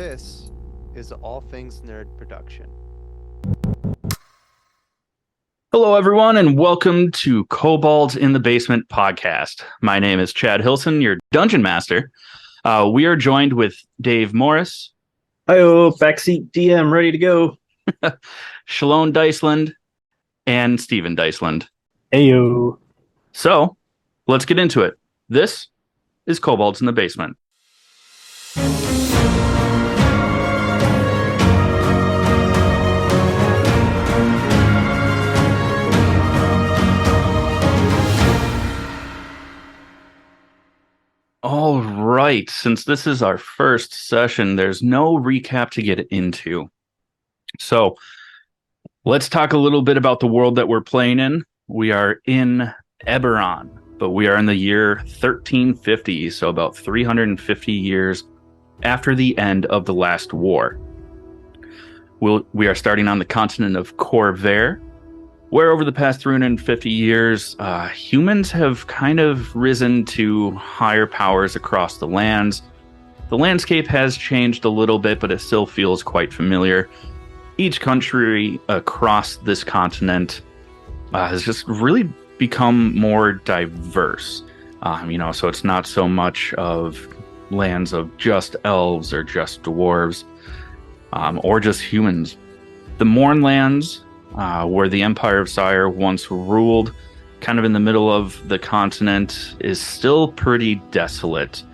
This is All Things Nerd Production. Hello, everyone, and welcome to Kobolds In The Basement podcast. My name is Chad Hillson, your Dungeon Master. We are joined with Dave Morris. Hi-oh, backseat DM, ready to go. Schaloan Dysland, and Steven Dysland. Heyo. So, let's get into it. This is Kobolds In The Basement. All right, since this is our first session, there's no recap to get into. So, let's talk a little bit about the world that we're playing in. We are in Eberron, but we are in the year 1350, so about 350 years after the end of the last war. We are starting on the continent of Corvair, where over the past 350 years, humans have kind of risen to higher powers across the lands. The landscape has changed a little bit, but it still feels quite familiar. Each country across this continent has just really become more diverse. So it's not so much of lands of just elves or just dwarves or just humans. The Mournlands, where the Empire of Sire once ruled, kind of in the middle of the continent, is still pretty desolate.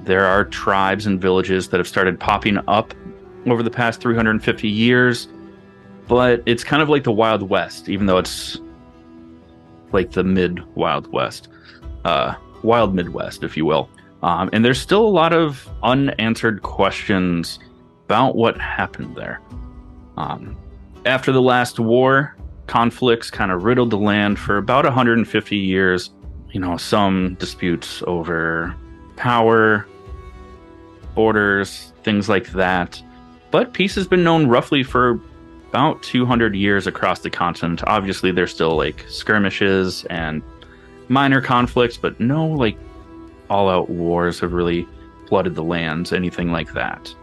There are tribes and villages that have started popping up over the past 350 years, but it's kind of like the Wild West, even though it's like the mid-Wild West. Wild Midwest, if you will. And there's still a lot of unanswered questions about what happened there. After the last war, conflicts kind of riddled the land for about 150 years. Some disputes over power, borders, things like that. But peace has been known roughly for about 200 years across the continent. Obviously, there's still like skirmishes and minor conflicts, but no like all-out wars have really flooded the lands, anything like that.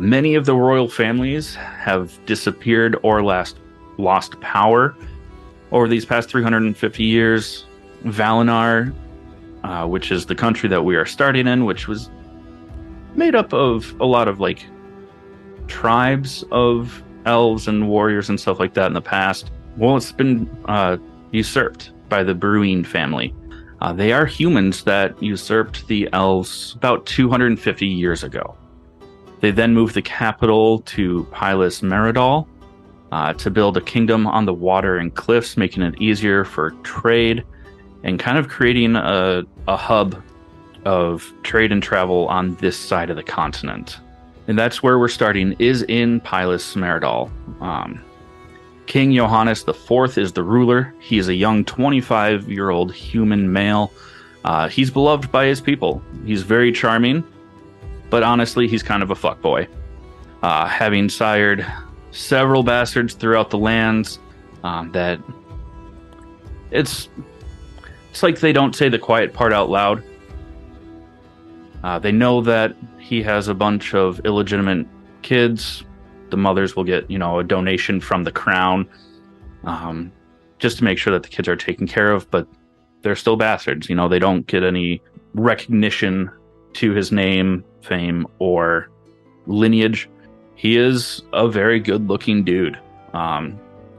Many of the royal families have disappeared or lost power over these past 350 years. Valenar, which is the country that we are starting in, which was made up of a lot of like tribes of elves and warriors and stuff like that in the past. Well, it's been usurped by the Brewing family. They are humans that usurped the elves about 250 years ago. They then moved the capital to Pylis Meridol to build a kingdom on the water and cliffs, making it easier for trade and kind of creating a hub of trade and travel on this side of the continent. And that's where we're starting, is in Pylis Meridol. King Johannes IV is the ruler. He is a young 25-year-old human male. He's beloved by his people. He's very charming, but honestly, he's kind of a fuckboy. Having sired several bastards throughout the lands, that it's like they don't say the quiet part out loud. They know that he has a bunch of illegitimate kids. The mothers will get, a donation from the crown, just to make sure that the kids are taken care of, but they're still bastards. They don't get any recognition to his name, fame, or lineage. He is a very good-looking dude. About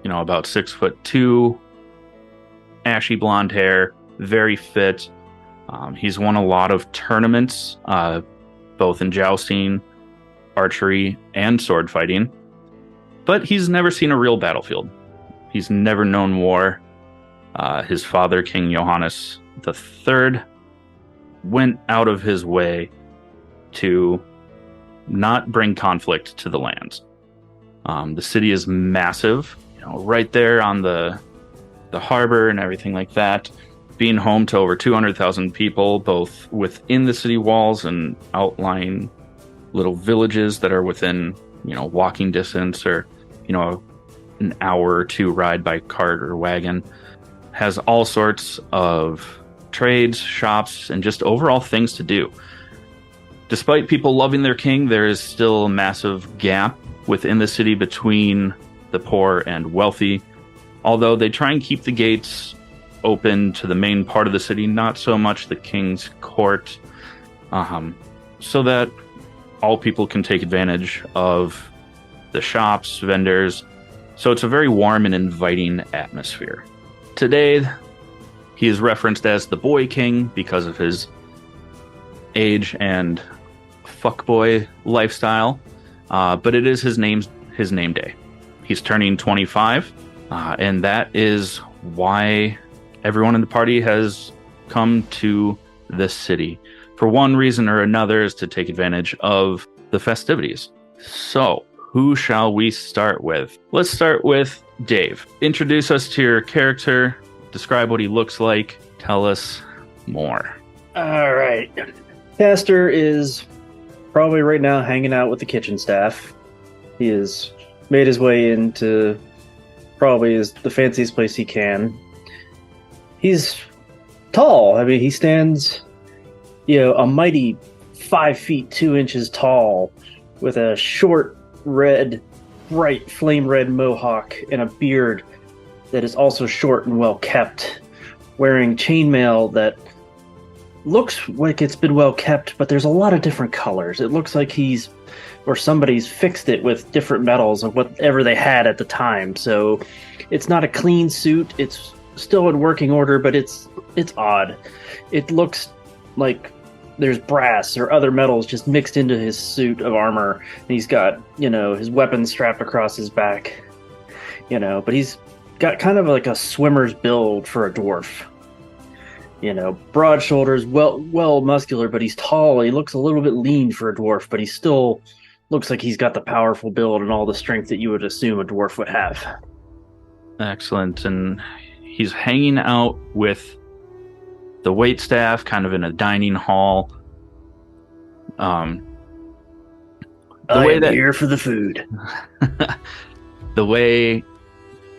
6'2", ashy blonde hair, very fit. He's won a lot of tournaments, both in jousting, archery, and sword fighting. But he's never seen a real battlefield. He's never known war. His father, King Johannes III, went out of his way to not bring conflict to the lands. The city is massive, right there on the harbor and everything like that, being home to over 200,000 people, both within the city walls and outlying little villages that are within, walking distance or, an hour or two ride by cart or wagon. Has all sorts of trades, shops, and just overall things to do. Despite people loving their king, there is still a massive gap within the city between the poor and wealthy. Although they try and keep the gates open to the main part of the city, not so much the king's court, so that all people can take advantage of the shops, vendors. So it's a very warm and inviting atmosphere. Today, he is referenced as the Boy King because of his age and fuckboy lifestyle, but it is his name day. He's turning 25, and that is why everyone in the party has come to this city. For one reason or another is to take advantage of the festivities. So, who shall we start with? Let's start with Dave. Introduce us to your character, describe what he looks like, tell us more. All right. Castor is probably right now hanging out with the kitchen staff. He has made his way into probably the fanciest place he can. He's tall. I mean, he stands, a mighty 5 feet 2 inches tall with a short, bright flame red mohawk and a beard that is also short and well kept, wearing chainmail that looks like it's been well kept, but there's a lot of different colors. It looks like somebody's fixed it with different metals of whatever they had at the time. So it's not a clean suit. It's still in working order, but it's odd. It looks like there's brass or other metals just mixed into his suit of armor. And he's got, his weapon strapped across his back, but he's got kind of like a swimmer's build for a dwarf. Broad shoulders, well muscular, but he's tall. He looks a little bit lean for a dwarf, but he still looks like he's got the powerful build and all the strength that you would assume a dwarf would have. Excellent. And he's hanging out with the waitstaff, kind of in a dining hall. Here for the food. The way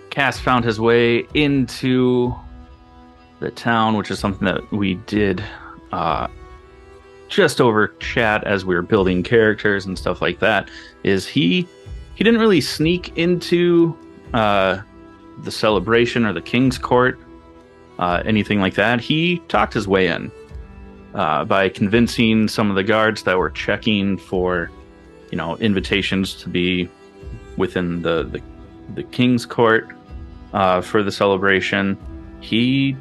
Cass found his way into the town, which is something that we did just over chat as we were building characters and stuff like that, is he didn't really sneak into the celebration or the king's court, anything like that. He talked his way in by convincing some of the guards that were checking for invitations to be within the king's court for the celebration. He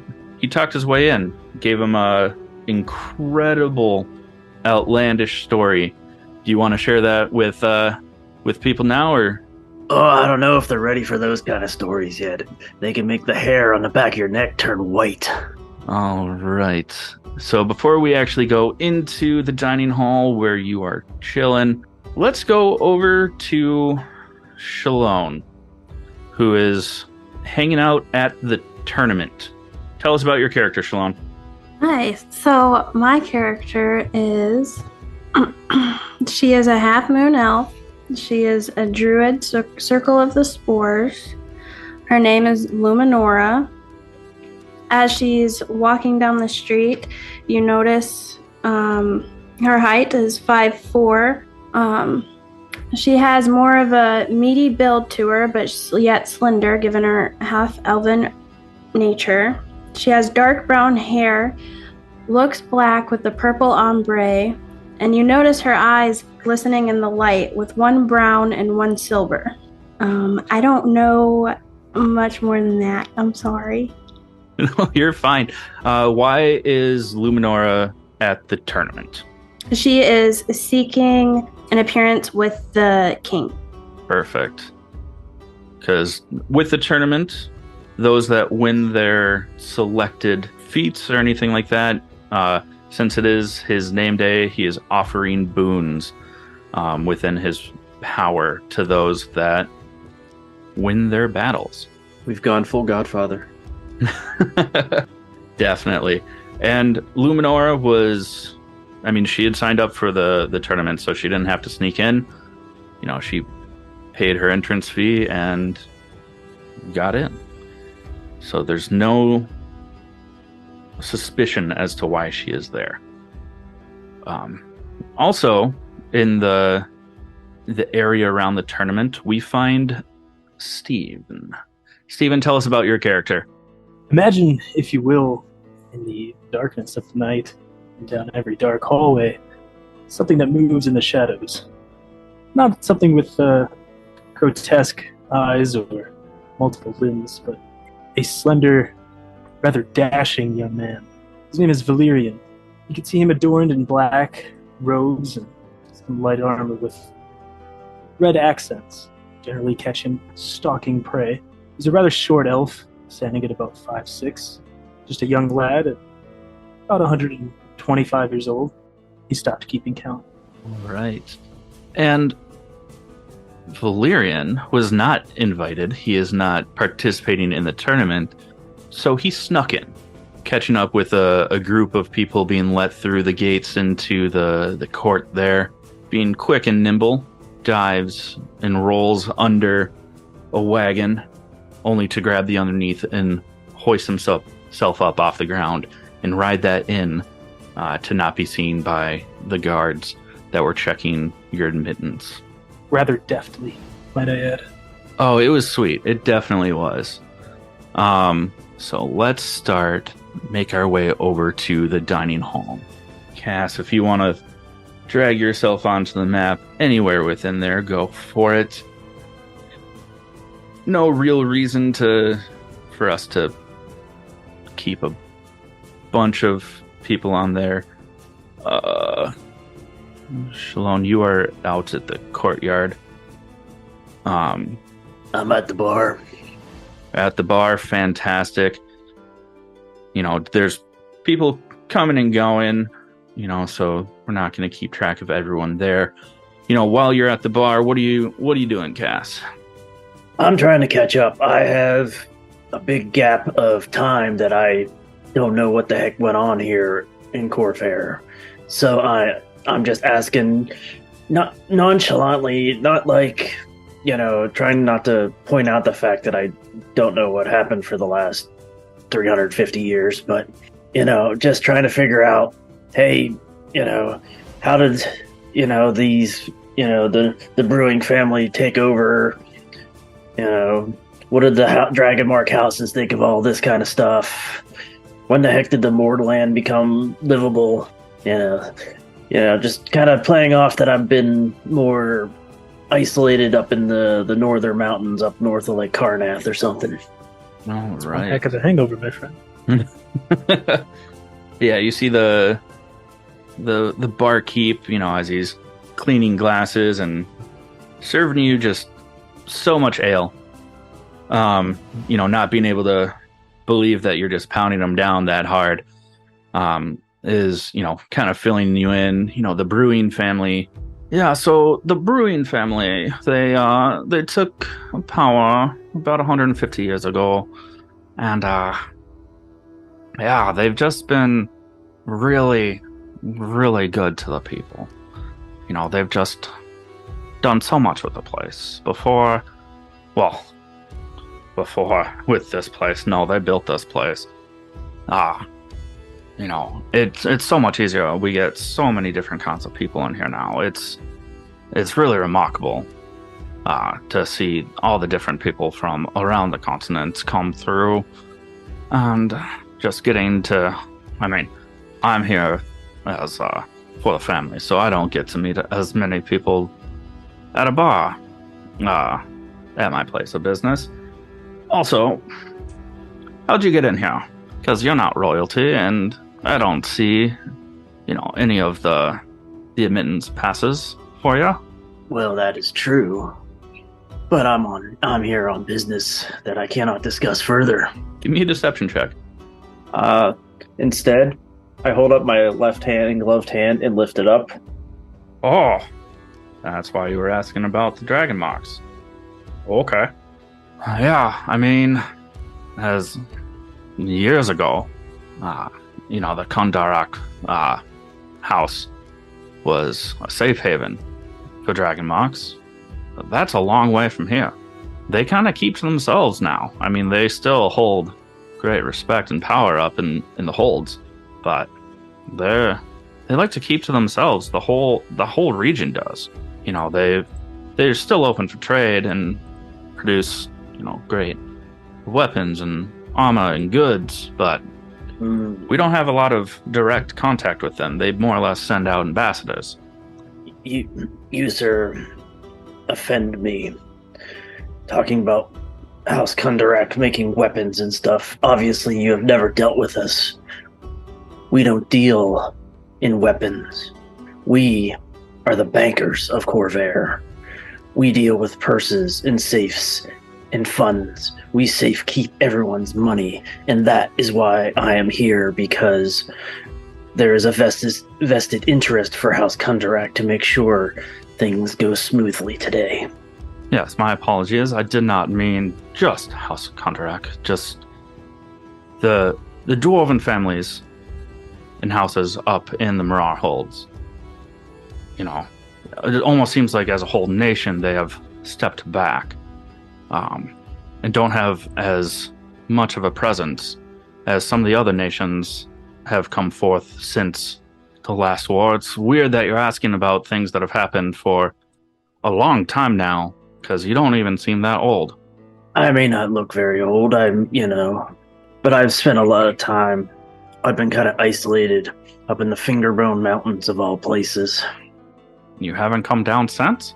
talked his way in, gave him a incredible, outlandish story. Do you want to share that with people now, or? Oh, I don't know if they're ready for those kind of stories yet. They can make the hair on the back of your neck turn white. All right. So before we actually go into the dining hall where you are chilling, let's go over to Schaloan, who is hanging out at the tournament. Tell us about your character, Schaloan. Hi. So my character is she is a half moon elf. She is a druid, circle of the spores. Her name is Luminora. As she's walking down the street, you notice her height is 5'4". She has more of a meaty build to her, but yet slender, given her half-elven nature. She has dark brown hair, looks black with a purple ombre, and you notice her eyes glistening in the light with one brown and one silver. I don't know much more than that. I'm sorry. No, you're fine. Why is Luminora at the tournament? She is seeking an appearance with the king. Perfect. Because with the tournament, those that win their selected feats or anything like that, since it is his name day, he is offering boons within his power to those that win their battles. We've gone full Godfather. Definitely. And Luminora was, she had signed up for the tournament, so she didn't have to sneak in. She paid her entrance fee and got in. So there's no suspicion as to why she is there. Also, in the area around the tournament, we find Steven. Steven, tell us about your character. Imagine, if you will, in the darkness of the night, and down every dark hallway, something that moves in the shadows. Not something with grotesque eyes or multiple limbs, but a slender, rather dashing young man. His name is Valerian. You can see him adorned in black robes and some light armor with red accents. Generally catch him stalking prey. He's a rather short elf, standing at about 5'6". Just a young lad at about 125 years old. He stopped keeping count. All right. And Valerian was not invited. He is not participating in the tournament. So he snuck in, catching up with a group of people being let through the gates into the court there. Being quick and nimble, dives and rolls under a wagon, only to grab the underneath and hoist himself up off the ground and ride that in to not be seen by the guards that were checking your admittance. Rather deftly, might I add. Oh, it was sweet. It definitely was. So let's make our way over to the dining hall. Cass, if you want to drag yourself onto the map anywhere within there, go for it. No real reason for us to keep a bunch of people on there. Schaloan, you are out at the courtyard. I'm at the bar. At the bar, fantastic. There's people coming and going, so we're not going to keep track of everyone there. While you're at the bar, what are you doing, Cass? I'm trying to catch up. I have a big gap of time that I don't know what the heck went on here in Corfair. So I'm just asking, not nonchalantly, not like, trying not to point out the fact that I don't know what happened for the last 350 years, but, just trying to figure out, hey, how did, these, the brewing family take over, what did the Dragonmark houses think of all this kind of stuff? When the heck did the Mortland become livable? Just kind of playing off that I've been more isolated up in the northern mountains up north of Lake Karnath or something. All One right. heck of a hangover, my friend. Yeah, you see the barkeep, as he's cleaning glasses and serving you just so much ale. Not being able to believe that you're just pounding them down that hard, is, kind of filling you in. The brewing family. Yeah, so the brewing family, they took power about 150 years ago, and they've just been really, really good to the people. They've just done so much with the place. Before with this place, no, they built this place. It's so much easier. We get so many different kinds of people in here now. It's really remarkable to see all the different people from around the continent come through, and just getting to. I'm here as for the family, so I don't get to meet as many people at a bar at my place of business. Also, how'd you get in here? Because you're not royalty, and I don't see, any of the admittance passes for you. Well, that is true, but I'm here on business that I cannot discuss further. Give me a deception check. Instead, I hold up my left hand and gloved hand and lift it up. Oh, that's why you were asking about the dragon marks. Okay. Yeah, as years ago, the Kondarak house was a safe haven for dragon marks. But that's a long way from here. They kind of keep to themselves now. They still hold great respect and power up in the holds, but they're they like to keep to themselves. The whole region does. They're still open for trade and produce, great weapons and armor and goods, but we don't have a lot of direct contact with them. They more or less send out ambassadors. You, sir, offend me. Talking about House Kundarak making weapons and stuff. Obviously, you have never dealt with us. We don't deal in weapons. We are the bankers of Corvair. We deal with purses and safes and funds. We safe keep everyone's money, and that is why I am here, because there is a vested interest for House Kundarak to make sure things go smoothly today. Yes, my apologies. I did not mean just House Kundarak, just the dwarven families and houses up in the Mirar Holds. It almost seems like as a whole nation they have stepped back and don't have as much of a presence as some of the other nations have come forth since the last war. It's weird that you're asking about things that have happened for a long time now, because you don't even seem that old. I may not look very old, but I've spent a lot of time. I've been kind of isolated up in the Fingerbone Mountains of all places. You haven't come down since?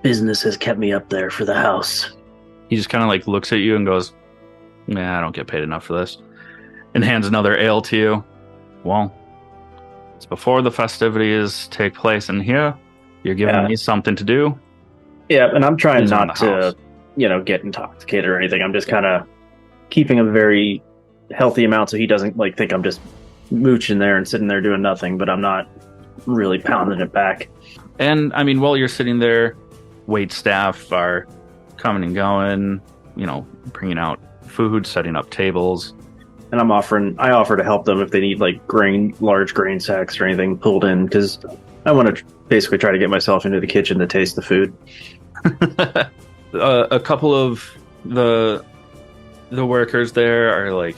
Business has kept me up there for the house. He just kind of looks at you and goes, "Nah, I don't get paid enough for this," and hands another ale to you. Well, it's before the festivities take place in here. You're giving me something to do. Yeah, and I'm trying He's not to, get intoxicated or anything. I'm just kind of keeping a very healthy amount so he doesn't think I'm just mooching there and sitting there doing nothing, but I'm not really pounding it back. And I mean, while you're sitting there, wait staff are coming and going, bringing out food, setting up tables. And I offer to help them if they need large grain sacks or anything pulled in, because I want to basically try to get myself into the kitchen to taste the food. A couple of the workers there are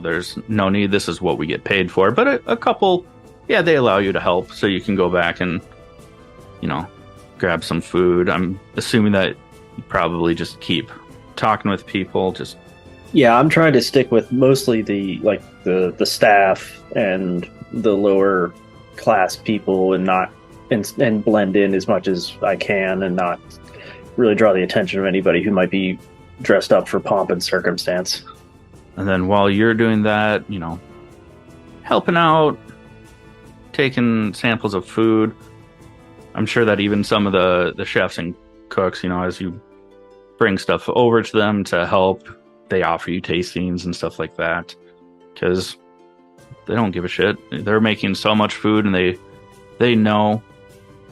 there's no need. This is what we get paid for. But a couple, they allow you to help, so you can go back and grab some food. I'm assuming that you probably just keep talking with people. I'm trying to stick with mostly the staff and the lower class people, and not and blend in as much as I can, and not really draw the attention of anybody who might be dressed up for pomp and circumstance. And then while you're doing that, helping out, taking samples of food, I'm sure that even some of the chefs and cooks, as you bring stuff over to them to help, they offer you tastings and stuff like that, because they don't give a shit. They're making so much food, and they know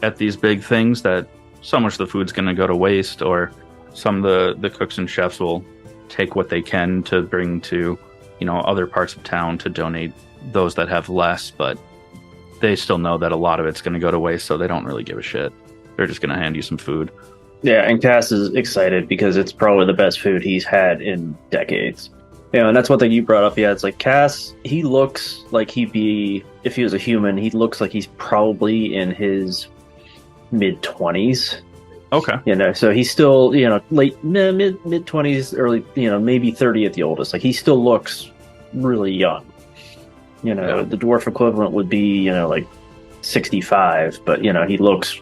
at these big things that so much of the food's going to go to waste, or some of the cooks and chefs will take what they can to bring to other parts of town to donate those that have less, but they still know that a lot of it's going to go to waste, so they don't really give a shit. They're just going to hand you some food. Yeah, and Cass is excited because it's probably the best food he's had in decades. And that's one thing you brought up. Yeah, it's Cass, he looks like he'd be, if he was a human, he looks like he's probably in his mid-20s. Okay. So he's still, late, mid-20s, early, maybe 30 at the oldest. He still looks really young. The dwarf equivalent would be, 65, but, he looks,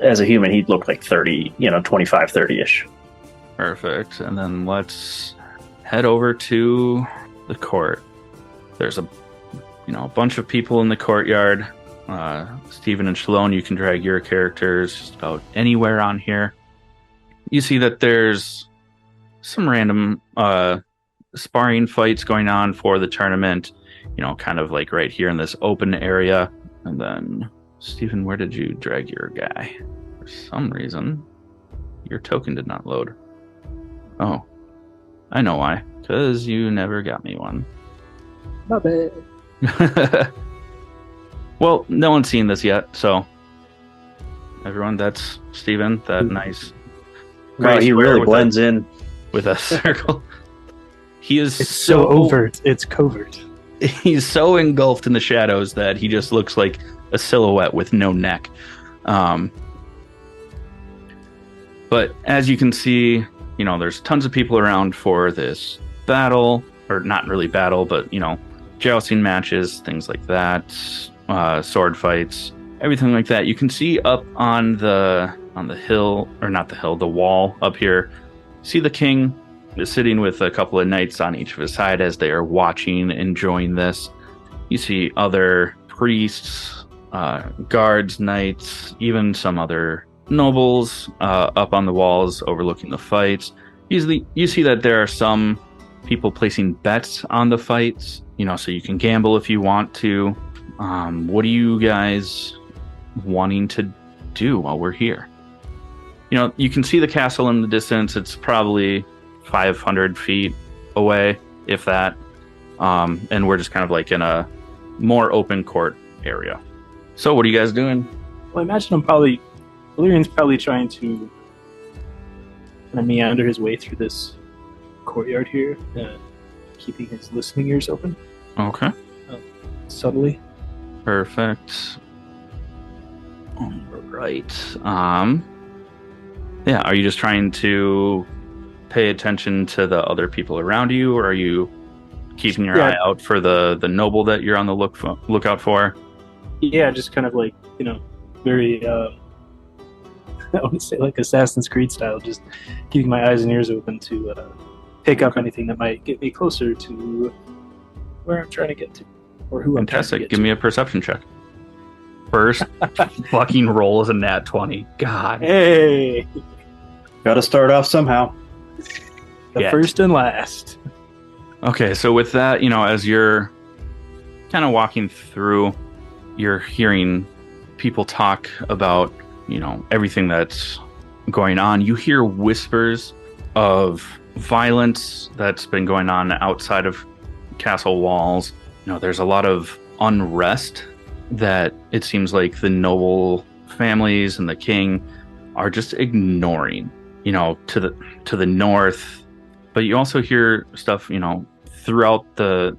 as a human, he'd look like 30, 25, 30-ish. Perfect. And then let's head over to the court. There's a bunch of people in the courtyard. Stephen and Schaloan, you can drag your characters just about anywhere on here. You see that there's some random sparring fights going on for the tournament, kind of right here in this open area. And then, Stephen, where did you drag your guy? For some reason, your token did not load. Oh, I know why. Because you never got me one. My bad. Well, no one's seen this yet, so everyone, that's Stephen, that nice. Wow, he really blends in with a circle. He is It's so overt. It's covert. he's so engulfed in the shadows that he just looks like a silhouette with no neck. But as you can see, there's tons of people around for this battle, or not really battle, but, jousting matches, things like that, sword fights, everything like that. You can see up on the hill, or not the hill, the wall up here, see the king is sitting with a couple of knights on each of his side as they are watching, enjoying this. You see other priests, guards, knights, even some other nobles up on the walls overlooking the fights. Usually you see that there are some people placing bets on the fights, so you can gamble if you want to. What are you guys wanting to do while we're here? You can see the castle in the distance. It's probably 500 feet away, if that. And we're just kind of like in a more open court area. So what are you guys doing? Well, I imagine Valerian's probably trying to kind of meander his way through this courtyard here, keeping his listening ears open. Okay. Subtly. Perfect. All right. Yeah, are you just trying to pay attention to the other people around you, or are you keeping your eye out for the noble that you're on the lookout for? Yeah, just kind of like, very, I would say like Assassin's Creed style, just keeping my eyes and ears open to pick up anything that might get me closer to where I'm trying to get to, or who I'm trying to get Give to. me a perception check. First fucking roll is a nat 20. God. Hey! Gotta start off somehow. The first and last. Okay, so with that, as you're kind of walking through, you're hearing people talk about, everything that's going on. You hear whispers of violence that's been going on outside of castle walls. There's a lot of unrest that it seems like the noble families and the king are just ignoring, to the north. But you also hear stuff, throughout the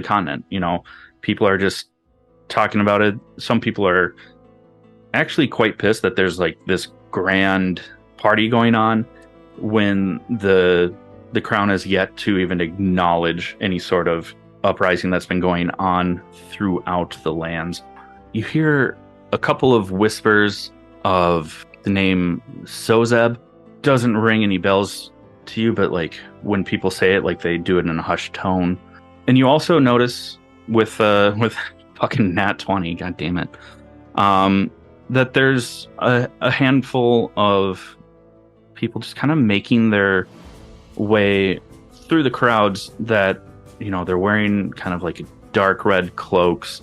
continent. People are just talking about it. Some people are actually quite pissed that there's like this grand party going on when the crown has yet to even acknowledge any sort of uprising that's been going on throughout the lands. You hear a couple of whispers of the name Sozeb. Doesn't ring any bells to you, but like when people say it, like they do it in a hushed tone. And you also notice with fucking nat 20, god damn it, that there's a handful of people just kind of making their way through the crowds that, they're wearing kind of like dark red cloaks,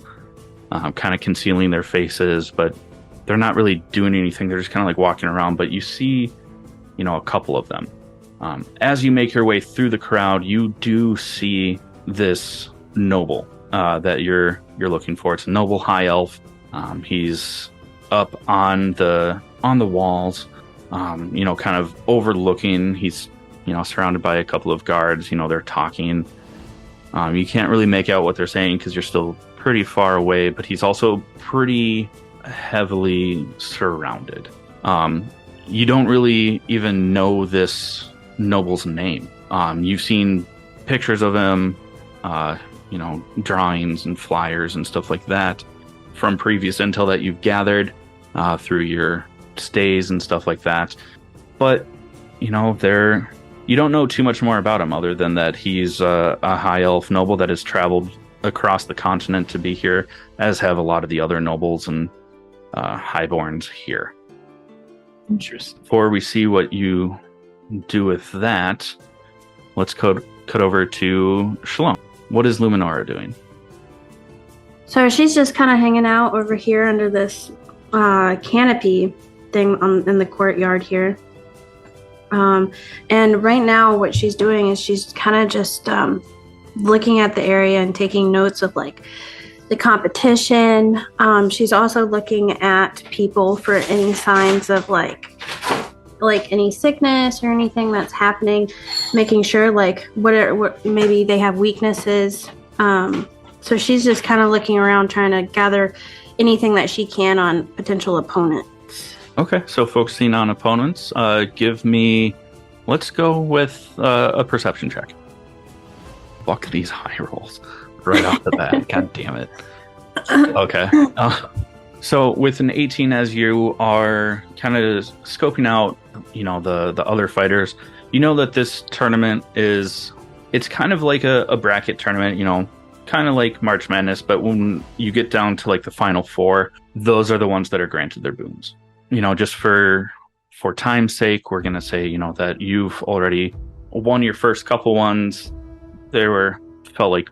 kind of concealing their faces, but they're not really doing anything. They're just kind of like walking around, but you see, a couple of them. As you make your way through the crowd, you do see this noble that you're looking for. It's a noble high elf. He's up on the walls, kind of overlooking. He's surrounded by a couple of guards. They're talking. You can't really make out what they're saying because you're still pretty far away, but he's also pretty heavily surrounded. You don't really even know this noble's name. You've seen pictures of him, drawings and flyers and stuff like that from previous intel that you've gathered through your stays and stuff like that. But, you don't know too much more about him other than that he's a high elf noble that has traveled across the continent to be here, as have a lot of the other nobles and highborns here. Interesting. Before we see what you do with that, let's cut over to Schaloan. What is Luminora doing? So she's just kind of hanging out over here under this canopy thing in the courtyard here. And right now what she's doing is she's kind of just looking at the area and taking notes of like the competition. She's also looking at people for any signs of like any sickness or anything that's happening, making sure like what maybe they have weaknesses, So she's just kind of looking around, trying to gather anything that she can on potential opponents. Okay, so focusing on opponents, give me. Let's go with a perception check. Fuck these high rolls right off the bat. God damn it. Okay. So with an 18, as you are kind of scoping out, the other fighters, you know that this tournament it's kind of like a bracket tournament, kind of like March Madness, but when you get down to like the final four, those are the ones that are granted their boons. Just for time's sake, we're going to say, that you've already won your first couple ones. Felt like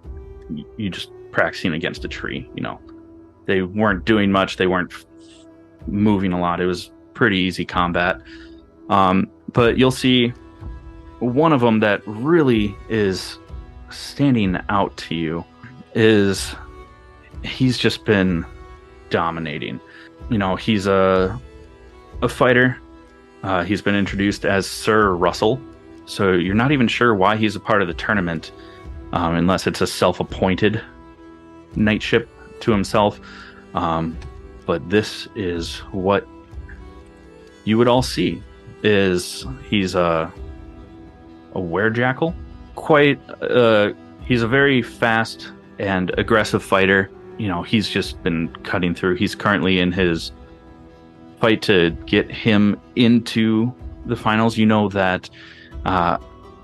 you just practicing against a tree, They weren't doing much. They weren't moving a lot. It was pretty easy combat. But you'll see one of them that really is standing out to you is he's just been dominating. He's a fighter. He's been introduced as Sir Russell. So you're not even sure why he's a part of the tournament, unless it's a self-appointed knightship to himself. But this is what you would all see is he's a werejackal. He's a very fast and aggressive fighter. He's just been cutting through. He's currently in his fight to get him into the finals. That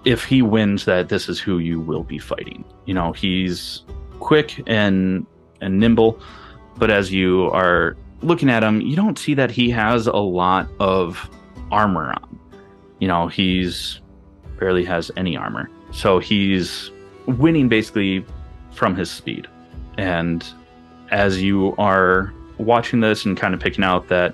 if he wins, that this is who you will be fighting. He's quick and nimble, but as you are looking at him, you don't see that he has a lot of armor on. He's barely has any armor. So he's winning basically from his speed. And as you are watching this and kind of picking out that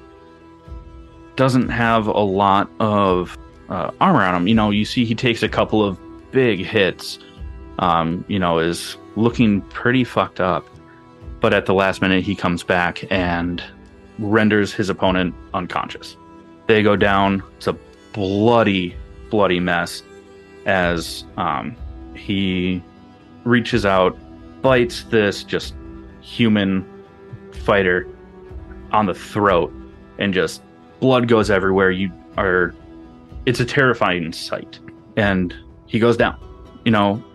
doesn't have a lot of armor on him, you see he takes a couple of big hits, is looking pretty fucked up. But at the last minute, he comes back and renders his opponent unconscious. They go down. It's a bloody, bloody mess as he reaches out, bites this just human fighter on the throat, and just blood goes everywhere. It's a terrifying sight. And he goes down.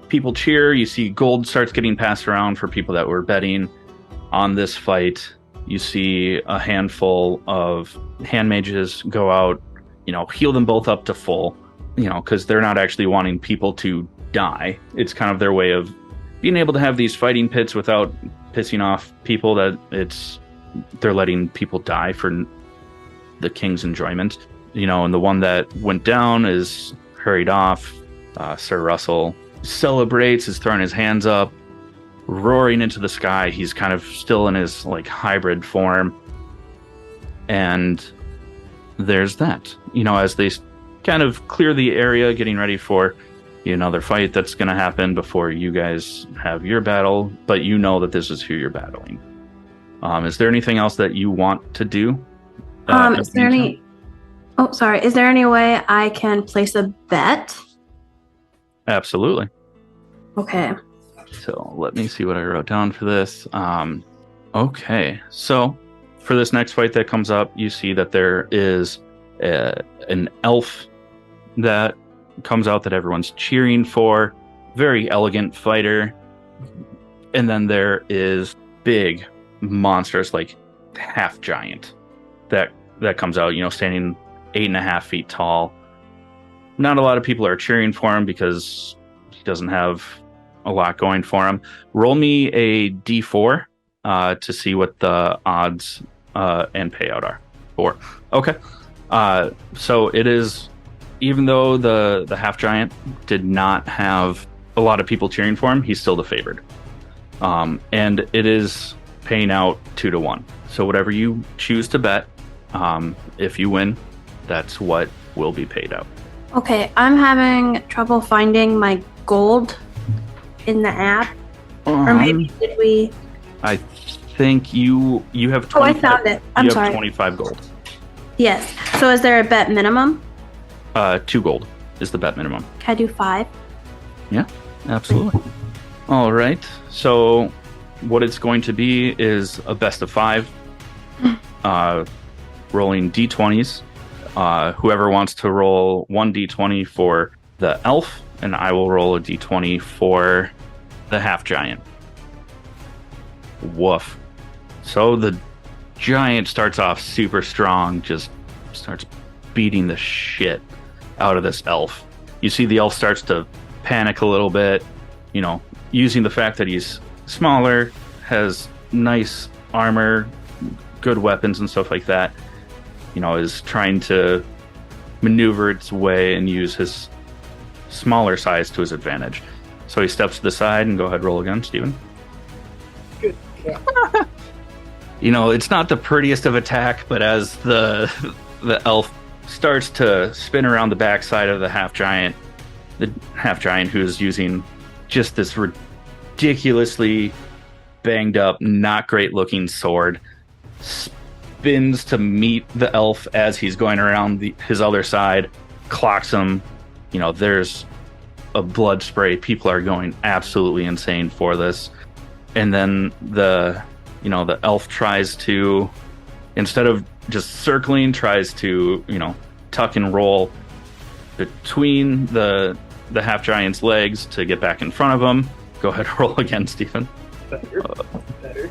People cheer. You see gold starts getting passed around for people that were betting on this fight. You see a handful of hand mages go out, heal them both up to full, because they're not actually wanting people to die. It's kind of their way of being able to have these fighting pits without pissing off people, that they're letting people die for the king's enjoyment. And the one that went down is hurried off. Sir Russell celebrates, is throwing his hands up, roaring into the sky. He's kind of still in his hybrid form. And there's that. As they kind of clear the area, getting ready for another fight that's going to happen before you guys have your battle, but that this is who you're battling. Is there anything else that you want to do? Is there any... Oh, sorry. Is there any way I can place a bet? Absolutely. Okay. So let me see what I wrote down for this. Okay. So for this next fight that comes up, you see that there is an elf that comes out that everyone's cheering for. Very elegant fighter. And then there is big monsters, half giant, that comes out, standing 8.5 feet tall. Not a lot of people are cheering for him because he doesn't have a lot going for him. Roll me a d4 to see what the odds and payout are. 4. Okay. So it is, even though the half giant did not have a lot of people cheering for him, he's still the favored. And it is paying out 2-1. So whatever you choose to bet, if you win, that's what will be paid out. Okay, I'm having trouble finding my gold in the app. Or maybe did we... I think you have 25. Oh, I found it. I'm sorry. You have 25 gold. Yes. So is there a bet minimum? 2 gold is the bet minimum. Can I do 5? Yeah, absolutely. All right. So what it's going to be is a best of 5, rolling d20s. Whoever wants to roll 1 d20 for the elf, and I will roll a d20 for the half giant. Woof. So the giant starts off super strong, just starts beating the shit out of this elf. You see the elf starts to panic a little bit, using the fact that he's smaller, has nice armor, good weapons and stuff like that, is trying to maneuver its way and use his smaller size to his advantage. So he steps to the side and go ahead, roll again, Steven. Good. It's not the prettiest of attack, but as the elf starts to spin around the backside of the half giant who's using just this ridiculously banged up, not great looking sword, spins to meet the elf as he's going around his other side, clocks him. There's a blood spray. People are going absolutely insane for this. And then the elf tries to, instead of just circling, tries to, tuck and roll between the half giant's legs to get back in front of him. Go ahead, roll again, Stephen. Better.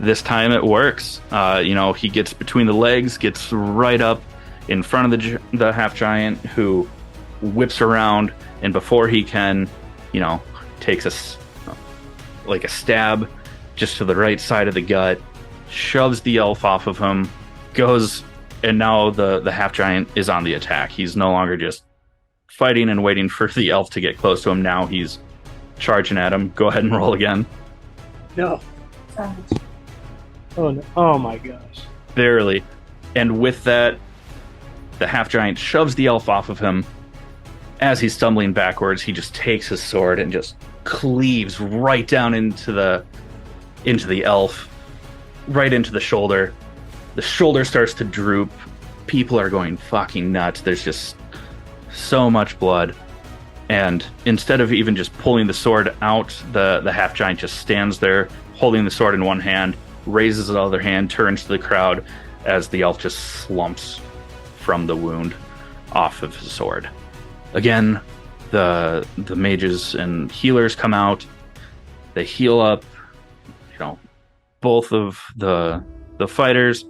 This time it works. He gets between the legs, gets right up in front of the half giant, who whips around, and before he can, takes a stab just to the right side of the gut, shoves the elf off of him, goes, and now the half giant is on the attack. He's no longer just fighting and waiting for the elf to get close to him. Now he's charging at him. Go ahead and roll again. No. Oh no! Oh my gosh! Barely. And with that, the half giant shoves the elf off of him. As he's stumbling backwards, he just takes his sword and just cleaves right down into the elf, right into the shoulder. The shoulder starts to droop. People are going fucking nuts. There's just so much blood. And instead of even just pulling the sword out, the half giant just stands there holding the sword in one hand, raises the other hand, turns to the crowd as the elf just slumps from the wound off of his sword. Again, the mages and healers come out. They heal up, both of the fighters.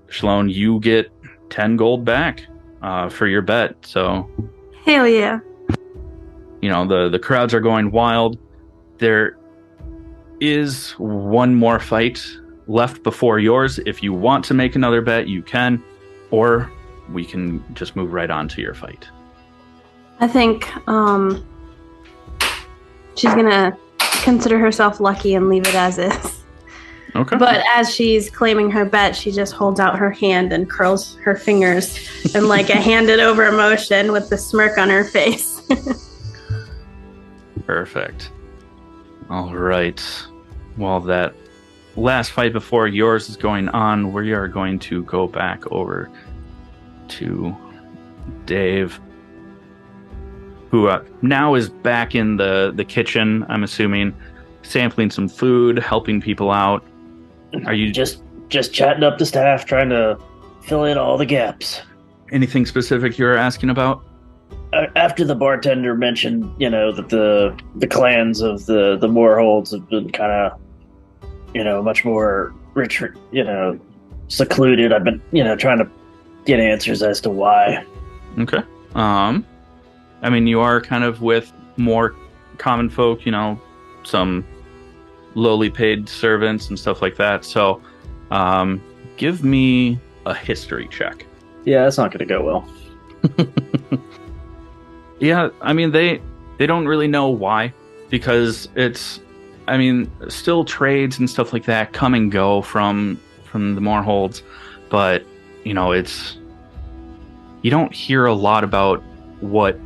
Schaloan, you get 10 gold back for your bet. So, Hell yeah. The crowds are going wild. There is one more fight left before yours. If you want to make another bet, you can, or we can just move right on to your fight. I think she's gonna consider herself lucky and leave it as is. Okay. But as she's claiming her bet, she just holds out her hand and curls her fingers in like a handed over motion with the smirk on her face. Perfect. All right. While that last fight before yours is going on, we are going to go back over to Dave, who now is back in the kitchen, I'm assuming, sampling some food, helping people out. Are you just chatting up the staff, trying to fill in all the gaps? Anything specific you're asking about? After the bartender mentioned, that the clans of the Moorholds have been kind of, much more secluded. I've been, trying to get answers as to why. Okay. You are kind of with more common folk, some lowly paid servants and stuff like that. So, give me a history check. Yeah, that's not going to go well. Yeah, they don't really know why, because it's, still trades and stuff like that come and go from the Moorholds, but, it's, you don't hear a lot about what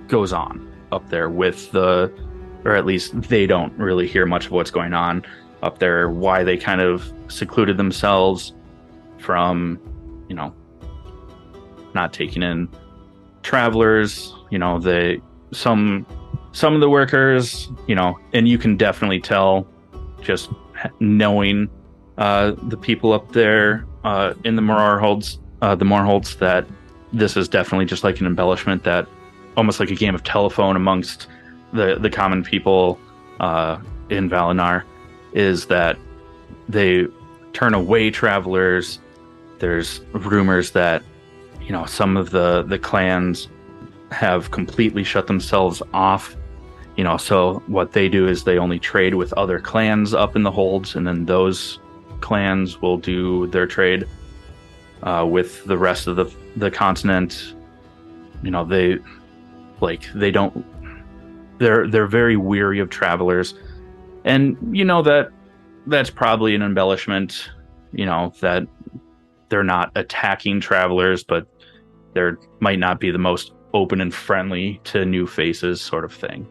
goes on up there with or at least they don't really hear much of what's going on up there, why they kind of secluded themselves from, not taking in travelers. Some of the workers, and you can definitely tell just knowing the people up there in the Moorholds, that this is definitely just like an embellishment, that almost like a game of telephone amongst the common people in Valenar, is that they turn away travelers. There's rumors that, some of the clans have completely shut themselves off. So what they do is they only trade with other clans up in the holds, and then those clans will do their trade with the rest of the continent. They don't. They're very weary of travelers, and that's probably an embellishment. That they're not attacking travelers, but they might not be the most open and friendly to new faces, sort of thing.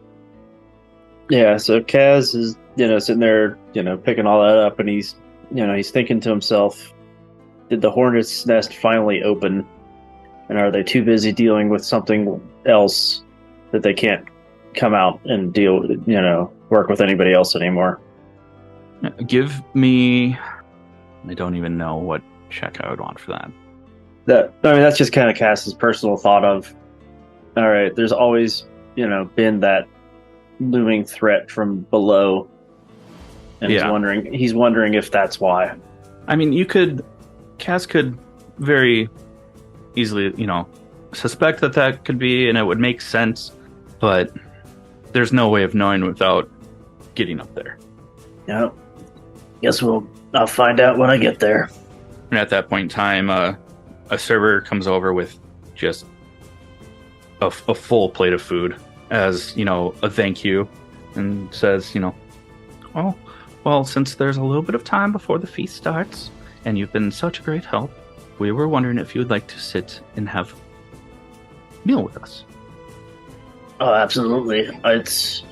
Yeah, so Kaz is, sitting there, picking all that up, and he's thinking to himself, did the hornet's nest finally open? And are they too busy dealing with something else that they can't come out and work with anybody else anymore? Give me... I don't even know what check I would want for that. That's just kind of Kaz's personal thought of, all right, there's always, been that looming threat from below, and he's wondering if that's why. I mean, Kaz could very easily, suspect that could be, and it would make sense, but there's no way of knowing without getting up there. Yeah, guess I'll find out when I get there. And at that point in time, a server comes over with just a full plate of food as, a thank you, and says, oh, well, since there's a little bit of time before the feast starts, and you've been such a great help, we were wondering if you would like to sit and have a meal with us. Oh, absolutely. It's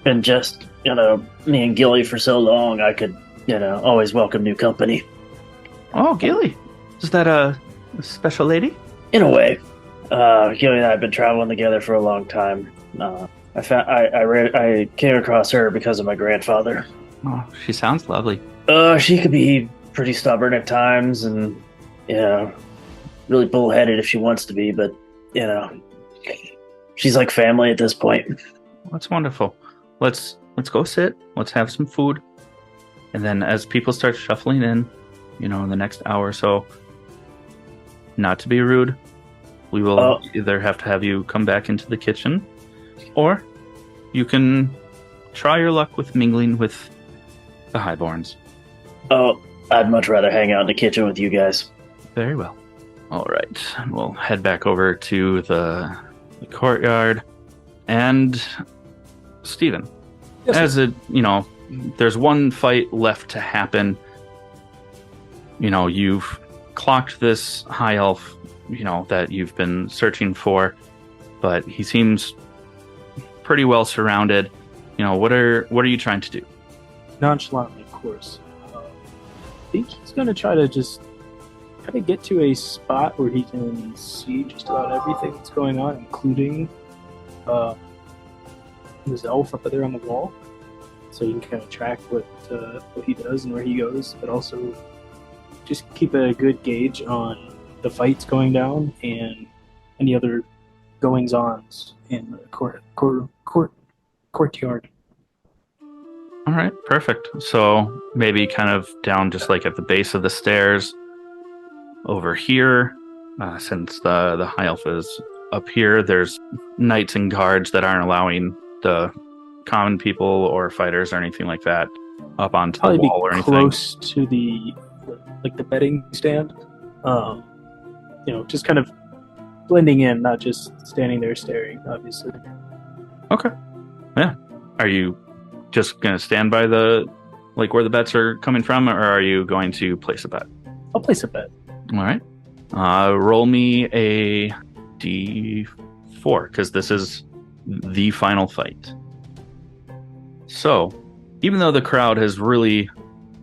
been just, me and Gilly for so long, I could, always welcome new company. Oh, Gilly. Is that a special lady? In a way. Gilly and I have been traveling together for a long time. I came across her because of my grandfather. Oh, she sounds lovely. She could be pretty stubborn at times, and really bullheaded if she wants to be. But she's like family at this point. That's wonderful. Let's go sit. Let's have some food, and then as people start shuffling in, in the next hour or so, not to be rude, we will either have to have you come back into the kitchen, or you can try your luck with mingling with the Highborns. Oh, I'd much rather hang out in the kitchen with you guys. Very well. All right. We'll head back over to the courtyard. And Stephen, yes, there's one fight left to happen. You've clocked this high elf, that you've been searching for, but he seems pretty well surrounded. What are you trying to do? Nonchalantly, of course. I think he's going to try to just kind of get to a spot where he can see just about everything that's going on, including this elf up there on the wall, so you can kind of track what he does and where he goes, but also just keep a good gauge on the fights going down and any other goings-ons in the courtyard. All right, perfect. So maybe kind of down just like at the base of the stairs over here, since the high elf is up here, there's knights and guards that aren't allowing the common people or fighters or anything like that up onto the wall or anything. Close to the bedding stand, just kind of blending in, not just standing there staring, obviously. Okay. Yeah. Are you just going to stand by where the bets are coming from, or are you going to place a bet? I'll place a bet. All right. Roll me a D4, because this is the final fight. So, even though the crowd has really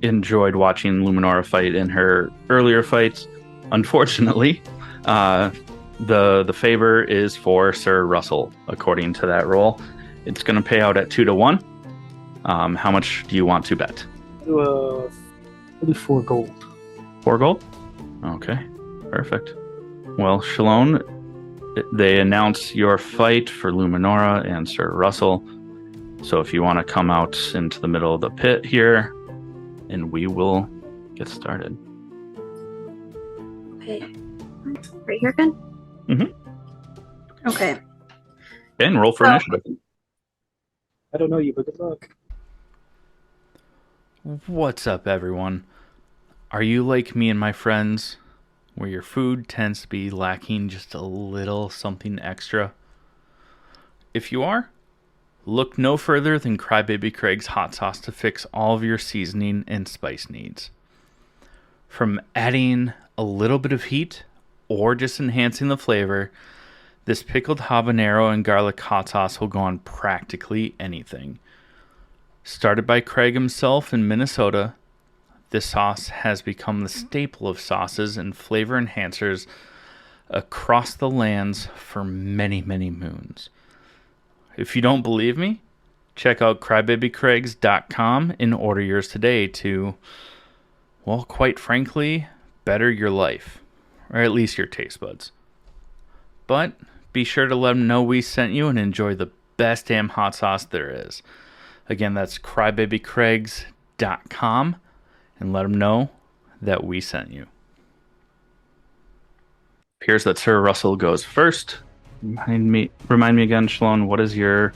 enjoyed watching Luminora fight in her earlier fights, unfortunately, the favor is for Sir Russell, according to that roll. It's going to pay out at 2-1. How much do you want to bet? We'll do 4 gold. 4 gold? Okay, perfect. Well, Schaloan, they announce your fight for Luminora and Sir Russell. So if you want to come out into the middle of the pit here, and we will get started. Okay. Right here, good? Okay. And roll for initiative. I don't know you, but good luck. What's up, everyone? Are you like me and my friends, where your food tends to be lacking just a little something extra? If you are, look no further than Crybaby Craig's hot sauce to fix all of your seasoning and spice needs. From adding a little bit of heat or just enhancing the flavor, this pickled habanero and garlic hot sauce will go on practically anything. Started by Craig himself in Minnesota, this sauce has become the staple of sauces and flavor enhancers across the lands for many, many moons. If you don't believe me, check out crybabycraigs.com and order yours today to, well, quite frankly, better your life, or at least your taste buds. But be sure to let them know we sent you and enjoy the best damn hot sauce there is. Again, that's crybabycraigs.com and let them know that we sent you. Appears that Sir Russell goes first. Remind me again, Schaloan, what is your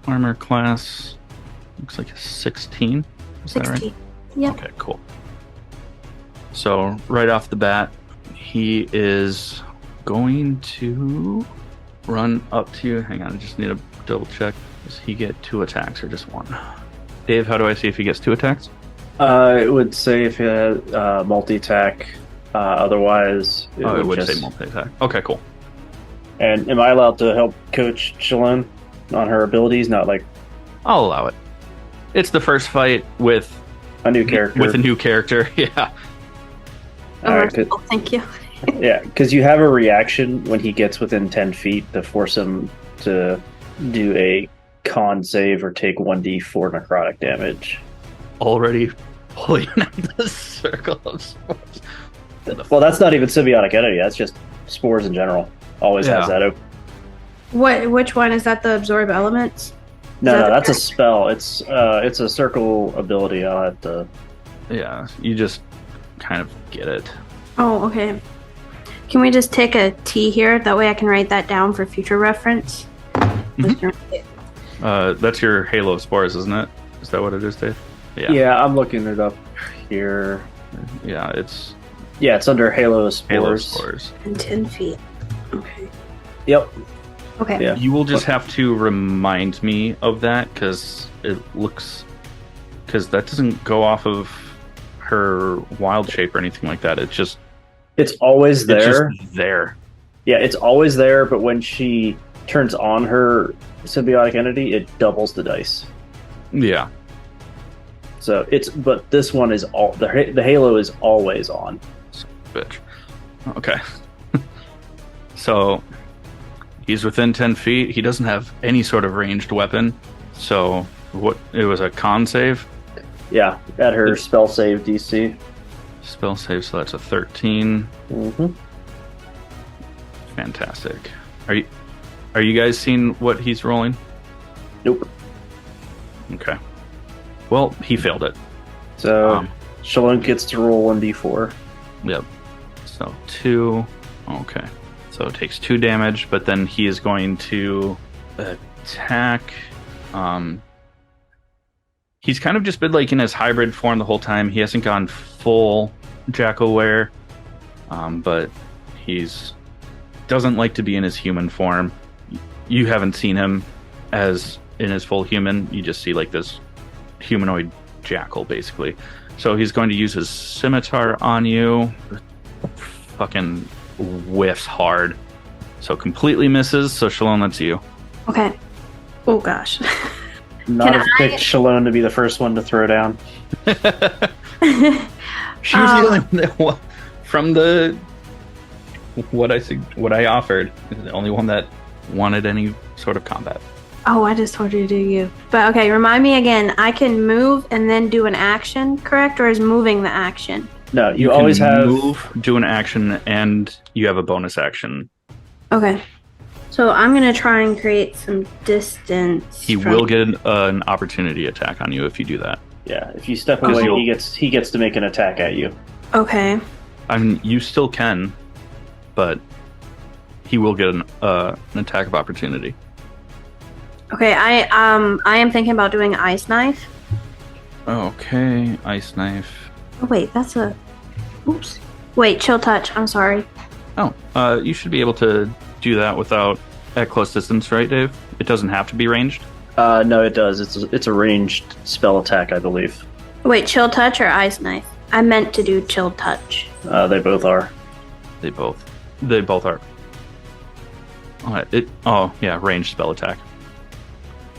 armor class? Looks like a 16. Is 16. that right? Yep. Okay, cool. So right off the bat, he is going to run up to you. Hang on, I just need to double check. Does he get 2 attacks or just 1? Dave, how do I see if he gets 2 attacks? It would say if he had multi-attack. Otherwise, it would say multi-attack. Okay, cool. And am I allowed to help coach Schaloan on her abilities? Not like I'll allow it. It's the first fight with a new character. With a new character, yeah. All right, Thank you. yeah, because you have a reaction when he gets within 10 feet to force him to do a con save or take 1d4 necrotic damage. Already pulling out the circle of spores. Well, that's not even symbiotic entity. That's just spores in general. Always has that open. Which one is that? The absorb elements? No, that's a spell. It's a circle ability. I'll have to. Yeah, you just kind of get it. Oh, okay. Can we just take a T here? That way I can write that down for future reference. That's your Halo of Spores, isn't it? Is that what it is, Dave? Yeah, I'm looking it up here. Yeah, it's under Halo of Spores. Halo of Spores. And 10 feet. Okay. Yep. Okay. Yeah. You will just have to remind me of that because that doesn't go off of her wild shape or anything like that. It's always there. It's just there. Yeah, it's always there, but when she turns on her symbiotic entity, it doubles the dice. Yeah. So but this one is the Halo is always on. Bitch. Okay. So he's within 10 feet. He doesn't have any sort of ranged weapon. So it was a con save? Yeah, at her spell save DC. Spell save, so that's a 13. Mm-hmm. Fantastic. Are you guys seeing what he's rolling? Nope. Okay. Well, he failed it. So Schaloan gets to roll 1d4. Yep. So 2. Okay. So it takes 2 damage, but then he is going to attack. He's kind of just been like in his hybrid form the whole time. He hasn't gone full Jackal wear, but doesn't like to be in his human form. You haven't seen him as in his full human. You just see like this humanoid jackal, basically. So he's going to use his scimitar on you. Fucking whiffs hard. So completely misses. So Schaloan, that's you. Okay. Oh gosh. Not have picked Schaloan to be the first one to throw down. She was the only one that from what I offered, is the only one that wanted any sort of combat. Oh, I just told you to do you. But okay, remind me again. I can move and then do an action, correct? Or is moving the action? No, you can always have move, do an action, and you have a bonus action. Okay. So I'm going to try and create some distance. He will get an opportunity attack on you if you do that. Yeah, if you step away, he gets to make an attack at you. Okay. I mean, you still can, but he will get an attack of opportunity. Okay, I am thinking about doing ice knife. Okay, ice knife. Oh wait, that's a. Oops. Wait, chill touch. I'm sorry. Oh, you should be able to do that without at close distance, right, Dave? It doesn't have to be ranged. No, it does. It's a ranged spell attack, I believe. Wait, chill touch or ice knife? I meant to do chill touch. They both are. They both are. Yeah, ranged spell attack.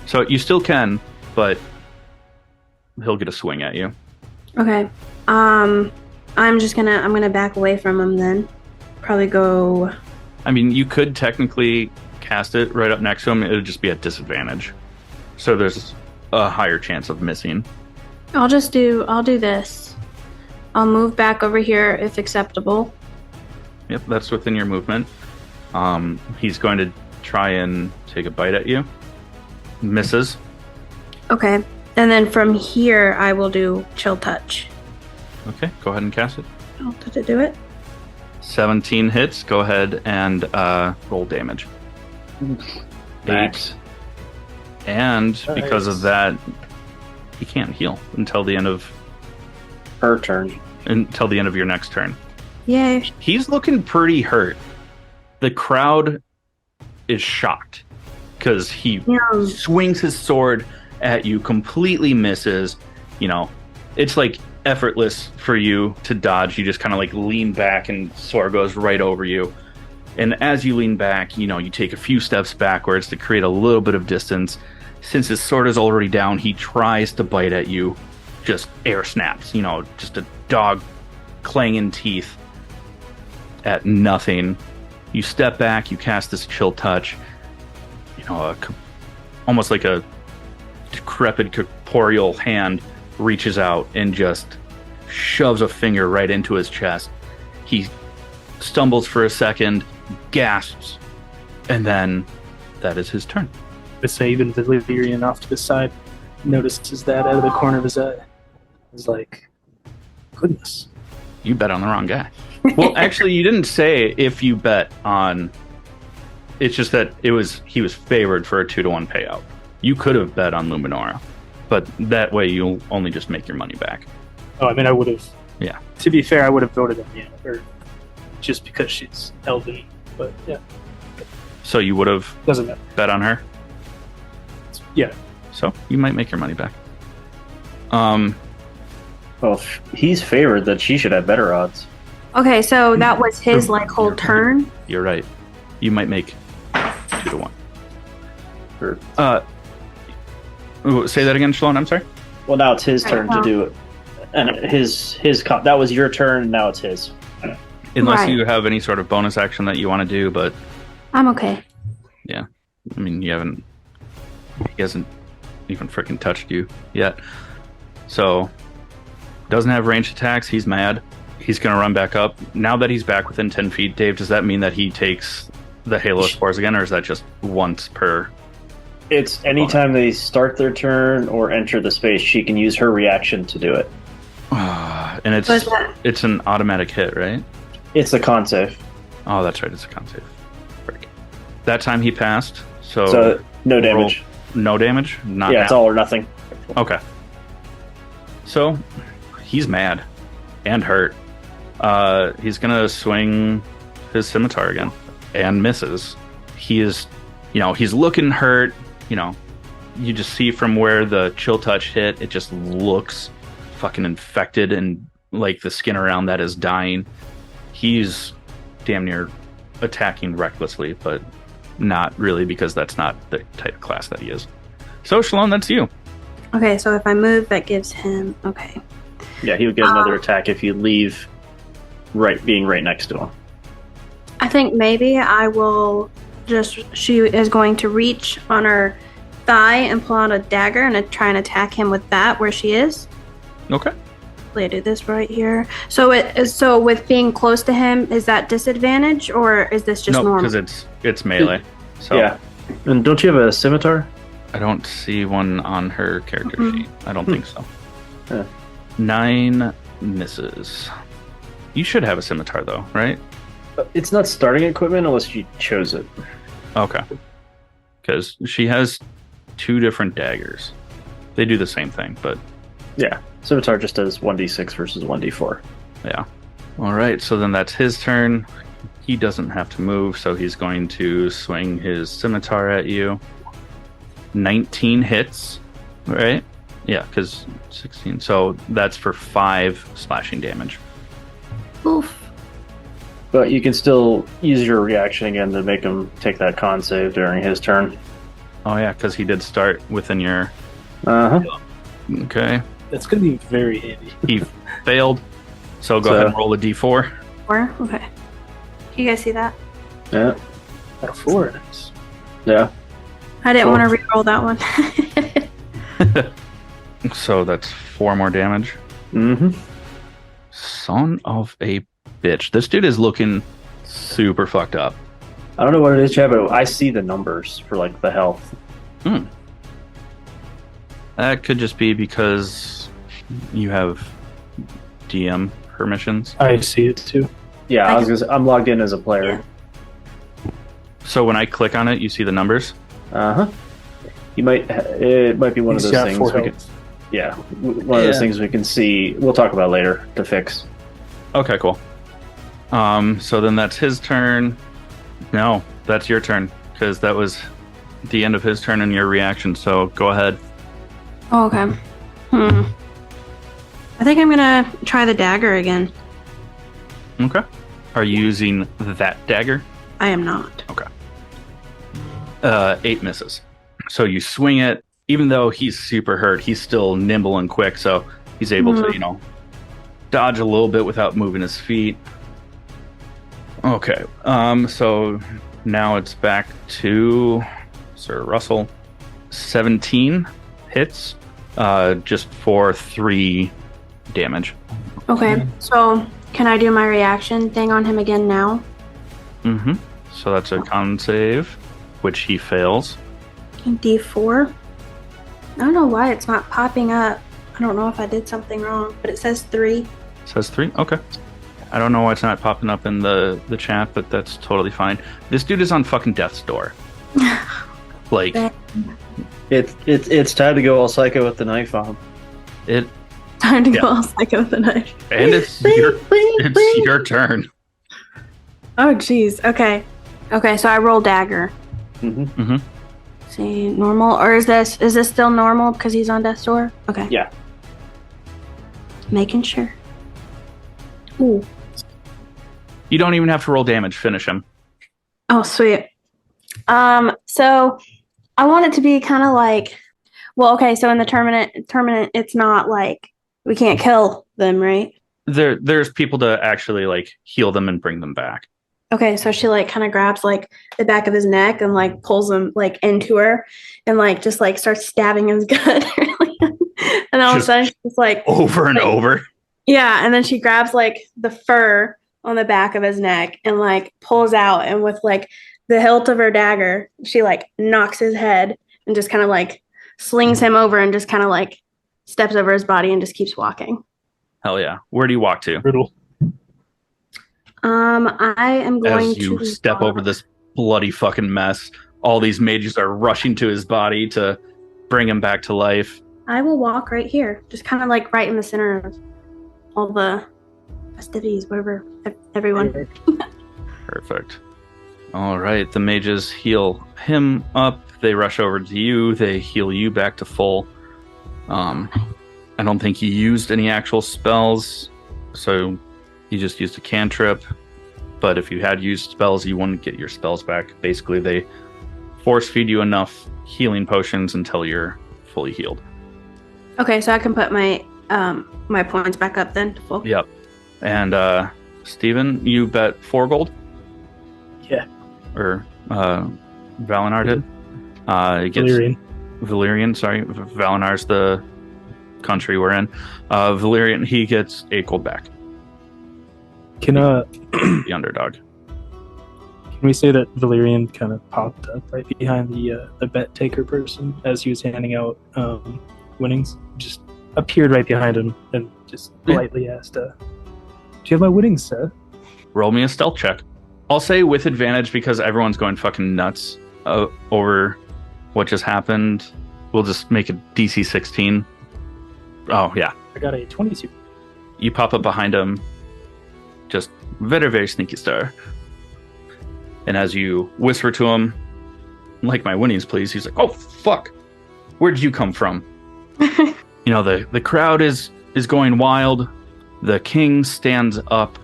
So you still can, but he'll get a swing at you. Okay. I'm gonna back away from him then. Probably go. I mean, you could technically cast it right up next to him. It would just be at disadvantage. So there's a higher chance of missing. I'll do this. I'll move back over here if acceptable. Yep, that's within your movement. He's going to try and take a bite at you. Misses. Okay. And then from here, I will do chill touch. Okay, go ahead and cast it. Oh, did it do it? 17 hits. Go ahead and roll damage. Max. 8. And because Nice. of that, he can't heal until the end of Her turn. until the end of your next turn. Yay. He's looking pretty hurt. The crowd is shocked because he Yeah. swings his sword at you, completely misses. You know, it's like effortless for you to dodge. You just kind of like lean back and sword goes right over you. And as you lean back, you know, you take a few steps backwards to create a little bit of distance. Since his sword is already down, he tries to bite at you. Just air snaps, you know, just a dog clanging teeth at nothing. You step back, you cast this chill touch. You know, almost like a decrepit corporeal hand reaches out and just shoves a finger right into his chest. He stumbles for a second, gasps, and then that is his turn. But say even Valerian off to the side notices that out of the corner of his eye. He's like, goodness. You bet on the wrong guy. Well, actually, you didn't say if you bet on. It's just that he was favored for a 2-to-1 payout. You could have bet on Luminora, but that way you'll only just make your money back. Oh, I mean, I would have. Yeah. To be fair, I would have voted on or just because she's elven. But yeah, So you would have doesn't matter. bet on her. Yeah. So you might make your money back. Well, if he's favored, that she should have better odds. Okay, so that was his like whole turn. You're right. You might make 2-to-1. Or, Say that again, Schaloan. I'm sorry. well, now it's his Right, turn well- to do it. And that was your turn, and now it's his. Unless Right. you have any sort of bonus action that you want to do, but I'm okay. I mean, he hasn't even freaking touched you yet. So, doesn't have ranged attacks. He's mad. He's going to run back up. Now that he's back within 10 feet, Dave, does that mean that he takes the Halo Spores again, or is that just once per? It's anytime they start their turn or enter the space, she can use her reaction to do it. And What's that? it's an automatic hit, right? It's a con save. Oh, that's right. It's a con save. Frick. That time he passed, so, So, no damage. no damage? Not Yeah, it's all or nothing. Okay. So, he's mad and hurt. He's gonna swing his scimitar again and misses. He is, he's looking hurt. You just see from where the chill touch hit, it just looks fucking infected and like the skin around that is dying. He's damn near attacking recklessly, but not really because that's not the type of class that he is. So, Schaloan, that's you. Okay, so if I move, that gives him. Okay. Yeah, he would get another attack if you leave being right next to him. I think maybe I will she is going to reach on her thigh and pull out a dagger and try and attack him with that where she is. Okay. I do this right here. So with being close to him, is that disadvantage or is this just normal? because it's melee. So Yeah. And don't you have a scimitar? I don't see one on her character sheet. I don't think so. Yeah. 9 misses. You should have a scimitar though, right? It's not starting equipment unless you chose it. Okay. Because she has 2 different daggers. They do the same thing, but Yeah. Scimitar just does 1d6 versus 1d4. yeah. All right, so then that's his turn. He doesn't have to move, so he's going to swing his scimitar at you. 19 hits, right? Yeah, because 16. So that's for 5 slashing damage. Oof. But you can still use your reaction again to make him take that con save during his turn. Oh yeah, because he did start within your... Uh-huh. Okay. That's going to be very handy. He failed, so go ahead and roll a d4. 4? Okay. You guys see that? Yeah. At a 4. Nice. Yeah. I didn't 4. want to re-roll that one. So that's 4 more damage. Mm-hmm. Son of a bitch. This dude is looking super fucked up. I don't know what it is, Chad, but I see the numbers for, like, the health. That could just be because you have DM permissions. I see it too. Yeah, I was gonna say, I'm logged in as a player. So when I click on it, you see the numbers? Uh-huh. It might be one of He's those got things 4 we can, health. yeah, one of those things we can see. We'll talk about later to fix. Okay, cool. So then that's his turn. No, that's your turn, because that was the end of his turn and your reaction, so go ahead. Oh, okay. I think I'm gonna try the dagger again. Okay. Are you using that dagger? I am not. Okay. 8 misses. So you swing it. Even though he's super hurt, he's still nimble and quick, so he's able to, dodge a little bit without moving his feet. Okay. So now it's back to Sir Russell. 17 hits, just for 3 damage. Okay, so can I do my reaction thing on him again now? Mm-hmm. So that's a con save, which he fails. D4. I don't know why it's not popping up. I don't know if I did something wrong, but it says 3. Says 3? Okay. I don't know why it's not popping up in the chat, but that's totally fine. This dude is on fucking death's door. Like, It's time to go all psycho with the knife on him. it, Time to go all psycho with the knife. and it's your turn. Oh, jeez. Okay. Okay, so I roll dagger. Mm-hmm. Mm-hmm. See, normal, or is this still normal because he's on death's door? Okay. Yeah. Making sure. Ooh. You don't even have to roll damage. Finish him. Oh, sweet. So I want it to be kind of like, well, okay. So in the tournament, it's not like we can't kill them, right? There's people to actually like heal them and bring them back. Okay, so she like kind of grabs like the back of his neck and like pulls him like into her and like just like starts stabbing his gut. And all of a sudden she's like Over and over. yeah, and then she grabs like the fur on the back of his neck and like pulls out, and with like the hilt of her dagger, she like knocks his head and just kind of like slings him over and just kind of like steps over his body and just keeps walking. Hell yeah. Where do you walk to? Brutal. I am going As you to step over this bloody fucking mess, all these mages are rushing to his body to bring him back to life. I will walk right here, just kind of like right in the center of all the festivities, whatever, everyone. Perfect. All right, the mages heal him up. They rush over to you. They heal you back to full. I don't think he used any actual spells, so he just used a cantrip. But if you had used spells, you wouldn't get your spells back. Basically, they force feed you enough healing potions until you're fully healed. Okay, so I can put my my points back up then to full. Yep. And Steven, you bet 4 gold? Yeah. Or Valenar did? It gets Valerian. Valerian, sorry, Valinar's the country we're in. Valerian, he gets 8 gold back. Can The underdog. we say that Valerian kind of popped up right behind the bet taker person as he was handing out winnings? Just appeared right behind him and just politely asked, "Do you have my winnings, sir?" Roll me a stealth check. I'll say with advantage because everyone's going fucking nuts over what just happened. We'll just make it DC 16. Oh, yeah. I got a 22. You pop up behind him. Just very, very sneaky star. And as you whisper to him, like my winnings, please, he's like, oh, fuck. Where'd you come from? The crowd is going wild. The king stands up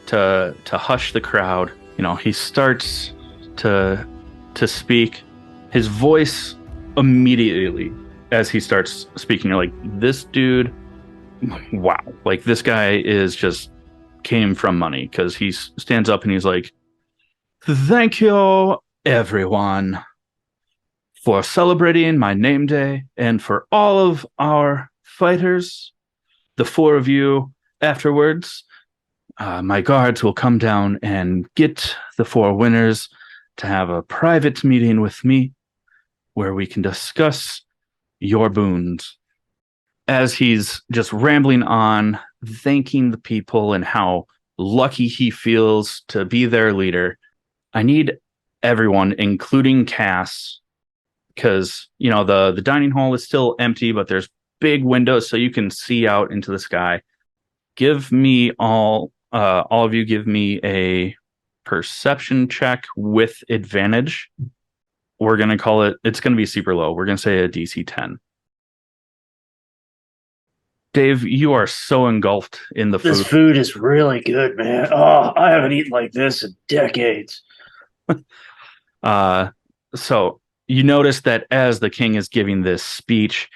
to hush the crowd. He starts to speak. His voice immediately, as he starts speaking, you're like, this dude, wow. Like, this guy is just came from money, because he stands up and he's like, thank you, everyone, for celebrating my name day, and for all of our fighters, the 4 of you afterwards. My guards will come down and get the 4 winners to have a private meeting with me where we can discuss your boons. As he's just rambling on, thanking the people and how lucky he feels to be their leader, I need everyone, including Cass, because, the dining hall is still empty, but there's big windows so you can see out into the sky. Give me all of you give me a perception check with advantage. We're going to call it's going to be super low. We're going to say a DC 10. Dave, you are so engulfed in the food. This food is really good, man. Oh, I haven't eaten like this in decades. So you notice that as the king is giving this speech.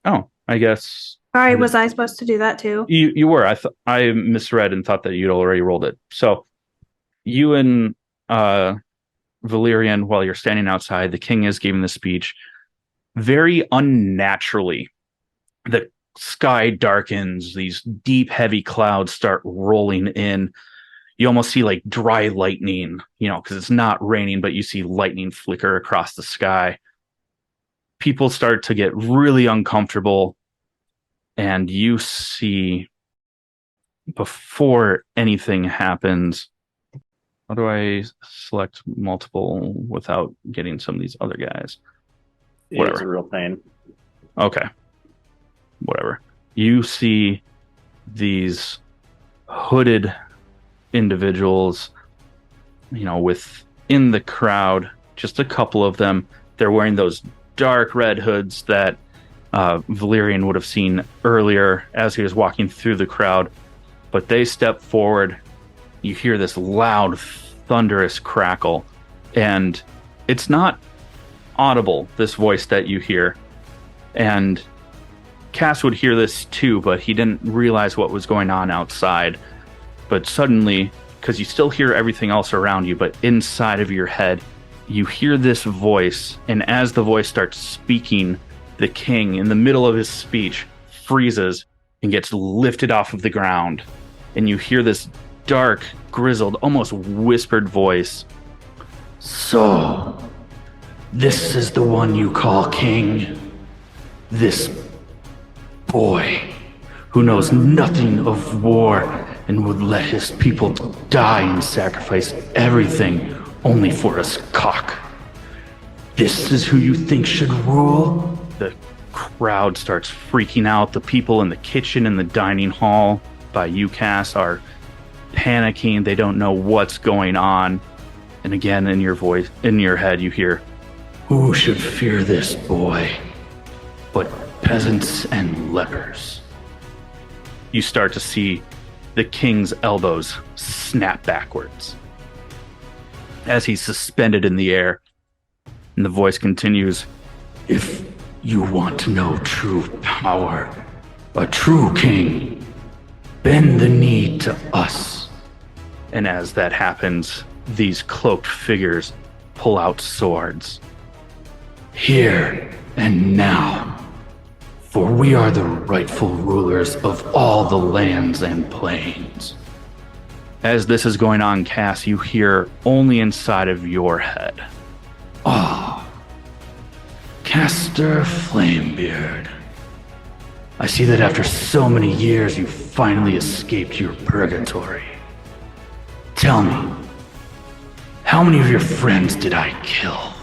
Oh, I guess. Sorry, was I supposed to do that too? You were. I misread and thought that you'd already rolled it. So you and Valerian, while you're standing outside, the king is giving the speech. Very unnaturally, the sky darkens. These deep, heavy clouds start rolling in. You almost see like dry lightning, because it's not raining, but you see lightning flicker across the sky. People start to get really uncomfortable. And you see, before anything happens, how do I select multiple without getting some of these other guys? Whatever. It's a real pain. Okay. Whatever. You see these hooded individuals, within the crowd, just a couple of them. They're wearing those dark red hoods that Valerian would have seen earlier as he was walking through the crowd. But they step forward. You hear this loud, thunderous crackle. And it's not audible, this voice that you hear. And Cass would hear this too, but he didn't realize what was going on outside. But suddenly, because you still hear everything else around you, but inside of your head, you hear this voice. And as the voice starts speaking, the king, in the middle of his speech, freezes and gets lifted off of the ground. And you hear this dark, grizzled, almost whispered voice. So, this is the one you call king? This boy who knows nothing of war and would let his people die and sacrifice everything only for a cock. This is who you think should rule? The crowd starts freaking out. The people in the kitchen and the dining hall by UCAS are panicking. They don't know what's going on. And again, in your head, you hear, who should fear this boy but peasants and lepers? You start to see the king's elbows snap backwards as he's suspended in the air. And the voice continues, if you want to know true power, a true king, bend the knee to us. And as that happens, these cloaked figures pull out swords. Here and now, for we are the rightful rulers of all the lands and plains. As this is going on, Cass, you hear only inside of your head. Ah, Caster Flamebeard. I see that after so many years you finally escaped your purgatory. Tell me, how many of your friends did I kill?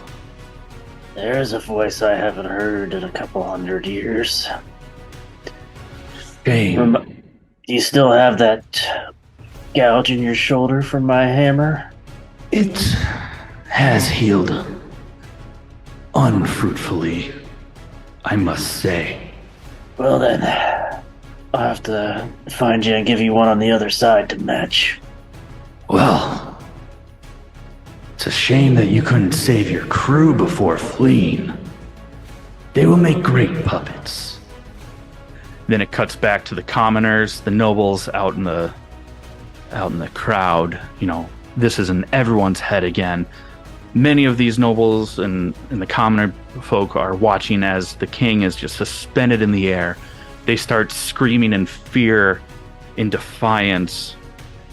There's a voice I haven't heard in a couple 100 years. Shame. Do you still have that gouge in your shoulder from my hammer? It has healed unfruitfully, I must say. Well then, I'll have to find you and give you one on the other side to match. Well, it's a shame that you couldn't save your crew before fleeing. They will make great puppets. Then it cuts back to the commoners, the nobles out in the crowd. You know, this is in everyone's head again. Many of these nobles and the commoner folk are watching as the king is just suspended in the air. They start screaming in fear, in defiance.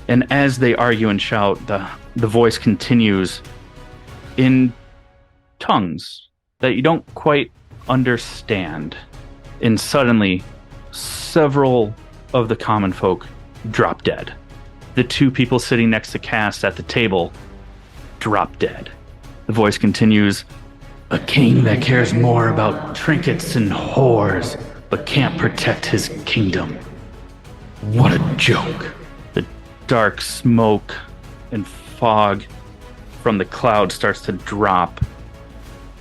And as they argue and shout, the voice continues in tongues that you don't quite understand. And suddenly, several of the common folk drop dead. The two people sitting next to Cass at the table drop dead. The voice continues, A king that cares more about trinkets and whores, but can't protect his kingdom. What a joke. the dark smoke and fog from the cloud starts to drop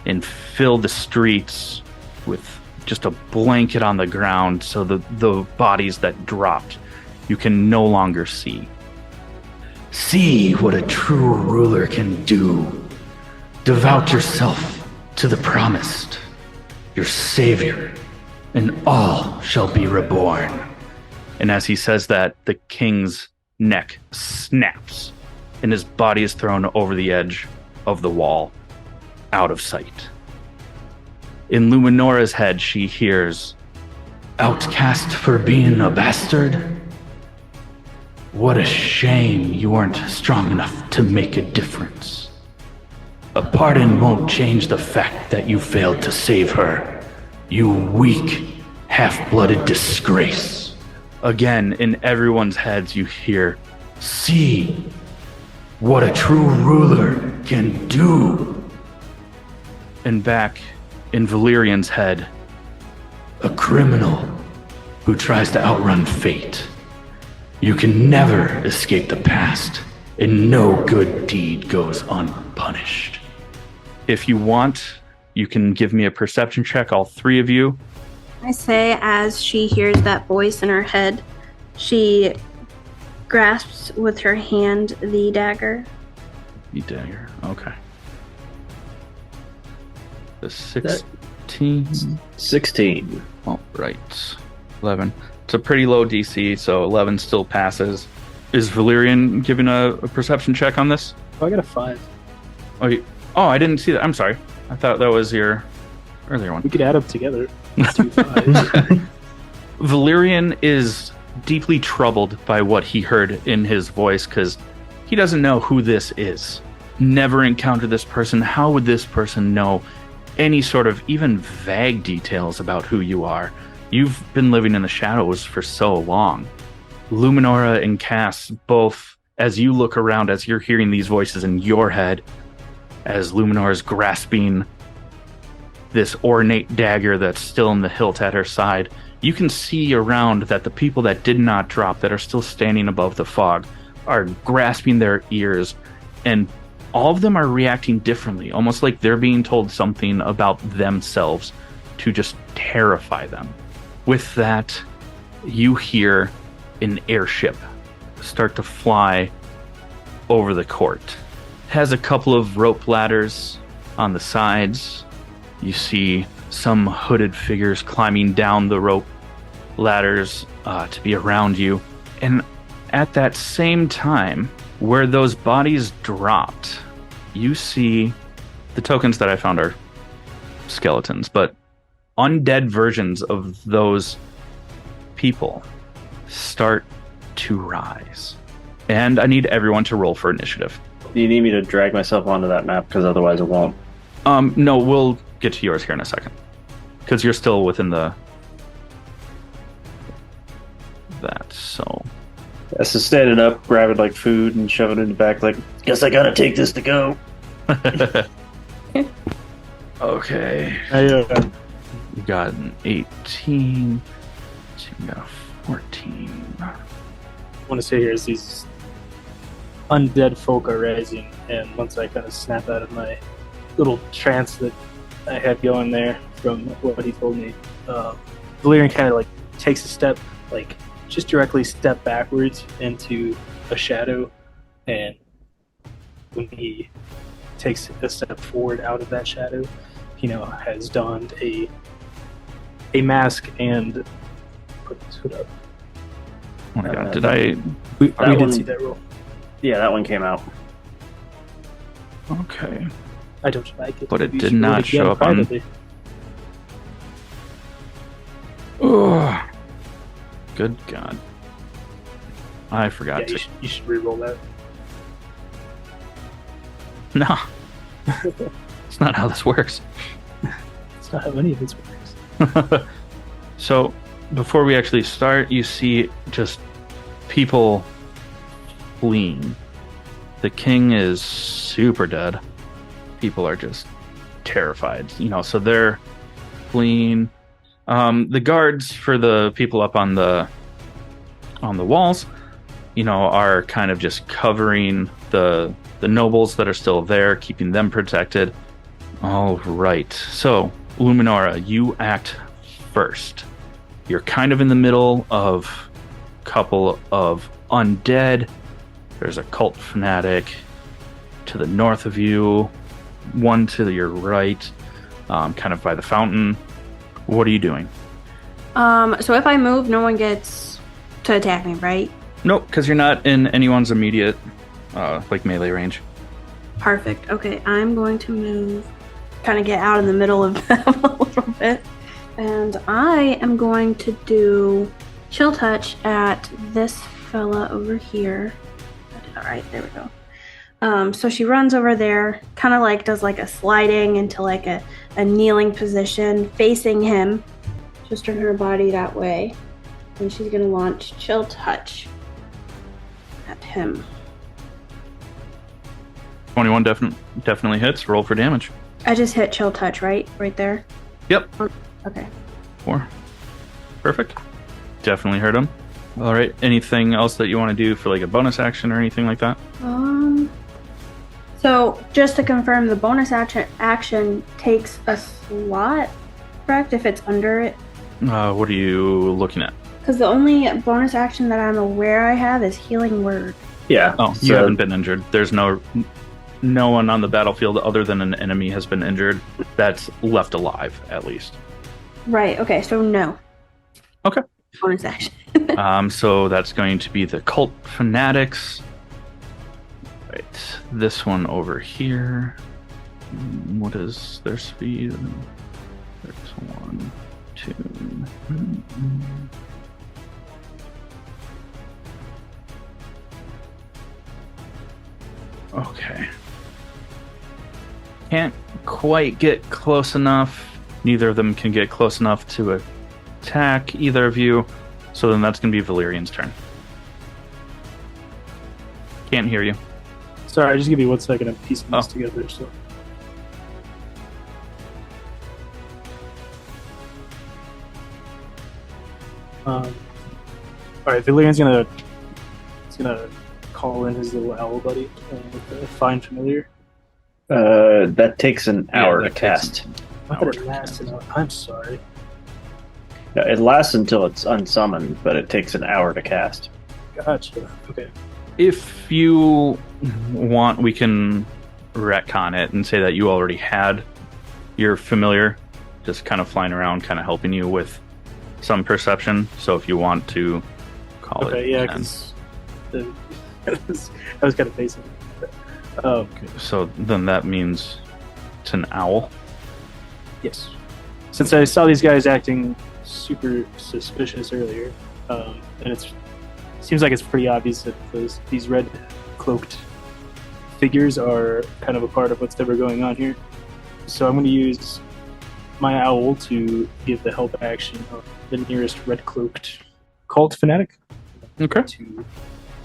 and fill the streets with just a blanket on the ground, so the bodies that dropped you can no longer see. See what a true ruler can do. Devote yourself to the promised, your savior, and all shall be reborn. And as he says that, the king's neck snaps and his body is thrown over the edge of the wall, out of sight. In Luminora's head, she hears, Outcast for being a bastard? What a shame you weren't strong enough to make a difference. A pardon won't change the fact that you failed to save her. You weak, half-blooded disgrace. Again, in everyone's heads, you hear, See what a true ruler can do. and back in Valerian's head, A criminal who tries to outrun fate. You can never escape the past, and no good deed goes unpunished. if you want, you can give me a perception check, all three of you. I say as she hears that voice in her head, she grasps with her hand the dagger. The dagger, okay. The 16. 16. All right. 11. It's a pretty low DC, so 11 still passes. Is Valerian giving a perception check on this? Oh, I got a 5. Oh, I didn't see that. I'm sorry. I thought that was your earlier one. We could add them together. Let's do 5. Valerian is deeply troubled by what he heard in his voice because he doesn't know who this is. Never encountered this person. How would this person know any sort of even vague details about who you are? You've been living in the shadows for so long. Luminora and Cass both, as you look around, as you're hearing these voices in your head, as Luminora is grasping this ornate dagger that's still in the hilt at her side, you can see around that the people that did not drop, that are still standing above the fog, are grasping their ears, and all of them are reacting differently, almost like they're being told something about themselves to just terrify them. With that, you hear an airship start to fly over the court. It has a couple of rope ladders on the sides. You see some hooded figures climbing down the rope ladders to be around you. And at that same time, where those bodies dropped, you see the tokens that I found are skeletons, but undead versions of those people start to rise. And I need everyone to roll for initiative. Do you need me to drag myself onto that map? Because otherwise it won't. No, we'll get to yours here in a second. Because you're still within that, so... Yeah, so standing up, grabbing like food and shoving it in the back, like, guess I gotta take this to go. Okay. You got an 18. So you got a 14. I want to say here is these undead folk are rising, and once I kind of snap out of my little trance that I had going there from what he told me, Valerian kind of like takes a step, like just directly step backwards into a shadow, and when he takes a step forward out of that shadow, he now has donned a mask and put his hood up. Oh my god, We one- did see that roll. Yeah, that one came out. Okay. I don't like it. But it We did should roll not again show up on- privately. Oh, good god. I forgot Yeah, to... you should re-roll that. No. It's not how this works. It's not how any of this works. So, before we actually start, you see just people fleeing. The king is super dead. People are just terrified, so they're fleeing. The guards for the people up on the walls, are kind of just covering the nobles that are still there, keeping them protected. All right. So, Luminora, you act first. You're kind of in the middle of a couple of undead. There's a cult fanatic to the north of you, one to your right, kind of by the fountain. What are you doing? So if I move, no one gets to attack me, right? Nope, because you're not in anyone's immediate, melee range. Perfect. Okay, I'm going to move, kind of get out in the middle of them a little bit. And I am going to do chill touch at this fella over here. I did all right. There we go. So she runs over there, kind of like does like a sliding into like a kneeling position, facing him. Just turn her body that way. And she's going to launch chill touch at him. 21 definitely hits. Roll for damage. I just hit chill touch, right? Right there? Yep. Okay. 4. Perfect. Definitely hurt him. All right. Anything else that you want to do for like a bonus action or anything like that? So just to confirm, the bonus action takes a slot, correct? If it's under it? What are you looking at? Because the only bonus action that I'm aware I have is Healing Word. Yeah. Oh, you haven't been injured. There's no one on the battlefield other than an enemy has been injured that's left alive, at least. Right, okay, so no. Okay. Bonus action. So that's going to be the cult fanatics. Right. This one over here. What is their speed? There's 1, 2. Okay. Can't quite get close enough. Neither of them can get close enough to attack either of you. So then that's going to be Valerian's turn. Can't hear you. Sorry, just give me 1 second. I'm piecing this together. So. All right, Valerian's gonna call in his little owl buddy with the Find Familiar. That takes an hour to that cast. I thought it lasts an hour. I'm sorry. No, it lasts until it's unsummoned, but it takes an hour to cast. Gotcha. Okay. If you want, we can retcon it and say that you already had your familiar just kind of flying around, kind of helping you with some perception. So if you want to call it. Okay, yeah, then. because I was kind of basic. Okay, so then that means It's an owl. Yes. Since I saw these guys acting super suspicious earlier, and it seems like it's pretty obvious that these red cloaked figures are kind of a part of what's ever going on here. So I'm going to use my owl to give the help action of the nearest red cloaked cult fanatic. Okay. To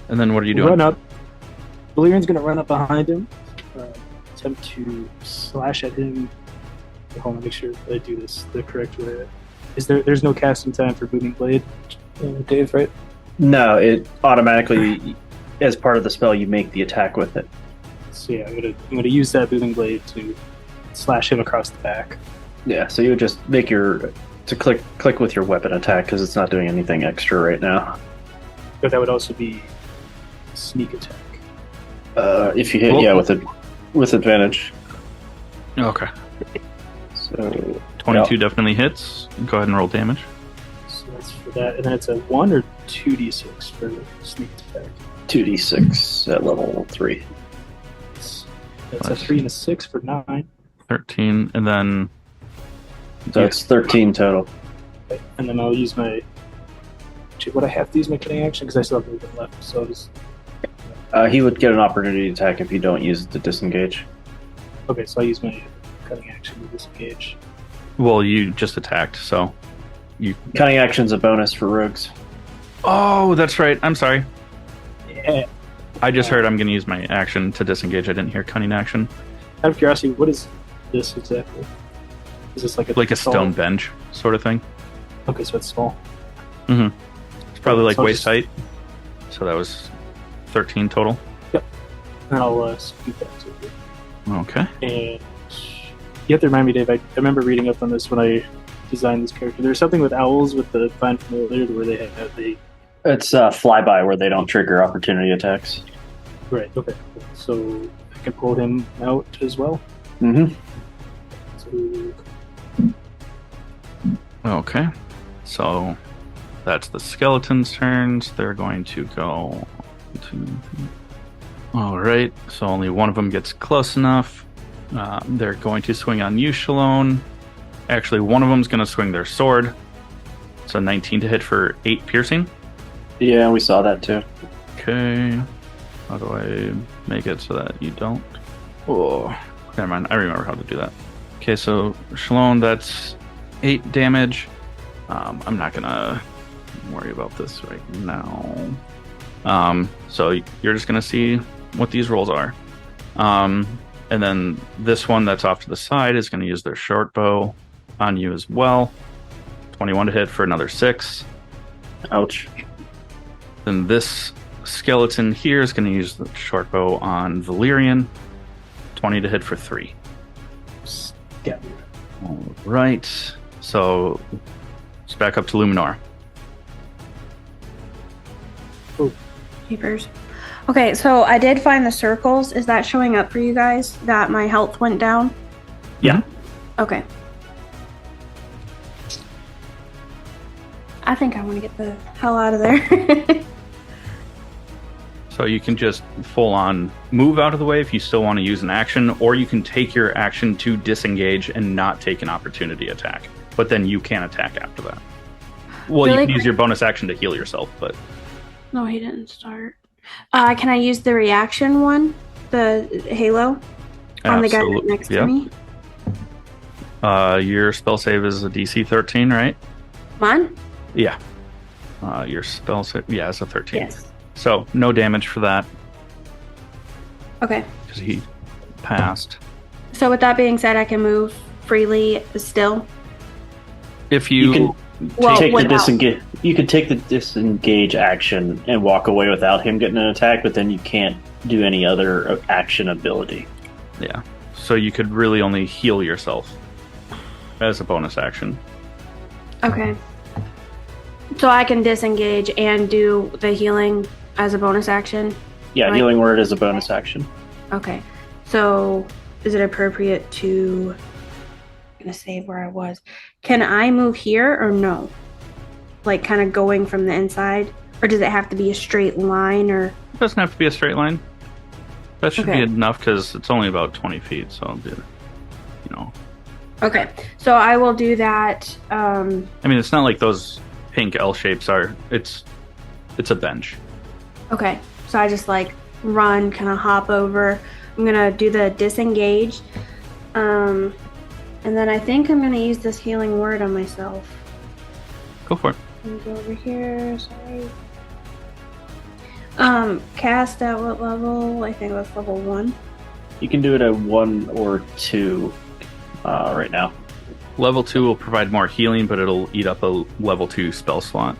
And then what are you doing? run up. Valerian's going to run up behind him, attempt to slash at him. Hold on, make sure I do this the correct way. There's no casting time for Booming Blade, Dave, right? No, it automatically, as part of the spell, you make the attack with it. So yeah, I'm gonna use that Booming Blade to slash him across the back. Yeah, so you would just make to click with your weapon attack because it's not doing anything extra right now. But that would also be sneak attack. If you hit, with advantage. Okay. So 22 definitely hits. Go ahead and roll damage. So that's for that, and then it's a 1 or 2d6 for sneak attack. 2d6 at level 3. That's a 3 and a 6 for 9. 13, and then So it's 13 total. Okay. And then I'll use my. Would I have to use my cutting action because I still have a little bit left? So I'll just. He would get an opportunity attack if you don't use it to disengage. Okay, so I use my cutting action to disengage. well, you just attacked, so you. Cutting action's a bonus for rogues. Oh, that's right. I'm sorry. Yeah. I just heard I'm going to use my action to disengage. I didn't hear cunning action. Out of curiosity, what is this exactly? Is this like a stone bench sort of thing? Okay, so it's small. Mm-hmm. It's probably like So waist just- height. So that was 13 total. And I'll scoot that to you. Okay. And you have to remind me, Dave, I remember reading up on this when I designed this character. There's something with owls with the Find Familiar where they have the... It's flyby where they don't trigger opportunity attacks. Right, okay. So I can pull him out as well. Mm-hmm. So, Okay. So that's the skeleton's turns. They're going to go to. All right. So only one of them gets close enough. They're going to swing on you, Schaloan. Actually, one of them's going to swing their sword. So 19 to hit for 8 piercing. Yeah, we saw that too. Okay. How do I make it so that you don't? Oh, never mind. I remember how to do that. Okay, so Schaloan, that's 8 damage. I'm not gonna worry about this right now. So you're just gonna see what these rolls are. And then this one that's off to the side is gonna use their short bow on you as well. 21 to hit for another 6. Ouch. Then this skeleton here is going to use the short bow on Valerian. 20 to hit for 3. yeah. All right. So it's back up to Luminora. Keepers. Okay, so I did find the circles. Is that showing up for you guys that my health went down? Yeah. Okay. I think I want to get the hell out of there. So you can just full on move out of the way if you still want to use an action, or you can take your action to disengage and not take an opportunity attack. But then you can attack after that. Well, you Really? can use your bonus action to heal yourself, but No, he didn't start. Can I use the reaction one? The halo? On the guy right next to me? Your spell save is a DC 13, right? Mine? Yeah. Your spell save, yeah, it's a 13. Yes. So no damage for that Okay. because he passed. So with that being said, I can move freely still. If You you, can Well, take the without- disengage. You could take the disengage action and walk away without him getting an attack, but then you can't do any other action ability. yeah, so you could really only heal yourself as a bonus action. Okay. So I can disengage and do the healing as a bonus action? Yeah, Right. healing word is a bonus action. Okay. So is it appropriate to... I'm going to save where I was. Can I move here or no? Like kind of going from the inside? Or does it have to be a straight line or... It doesn't have to be a straight line. That should Okay. be enough because it's only about 20 feet, so it'll be know. Okay, so I will do that. I mean, it's not like those pink L shapes are. It's a bench. Okay, so I just like run, kind of hop over. I'm gonna do the disengage, and then I think I'm gonna use this healing word on myself. Go for it. Let me go over here. Sorry. Cast at what level? I think that's level 1. You can do it at 1 or 2 right now. Level 2 will provide more healing, but it'll eat up a level 2 spell slot.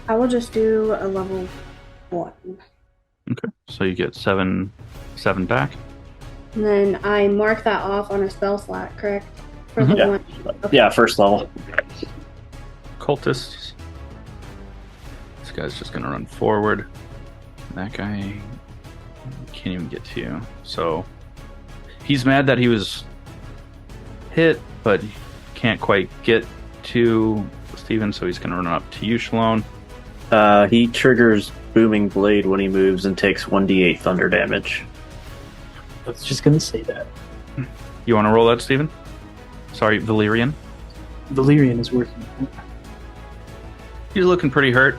I will just do a level 1. Okay, so you get 7 back. And then I mark that off on a spell slot, correct? For the Yeah. one. Yeah, first level. Cultists. This guy's just gonna run forward. That guy can't even get to you. So he's mad that he was hit, but can't quite get to Steven, so he's gonna run up to you, Schaloan. He triggers Booming Blade when he moves and takes 1d8 thunder damage. I was just gonna say that. You want to roll that, Steven? Sorry, Valerian. Valerian is working. He's looking pretty hurt.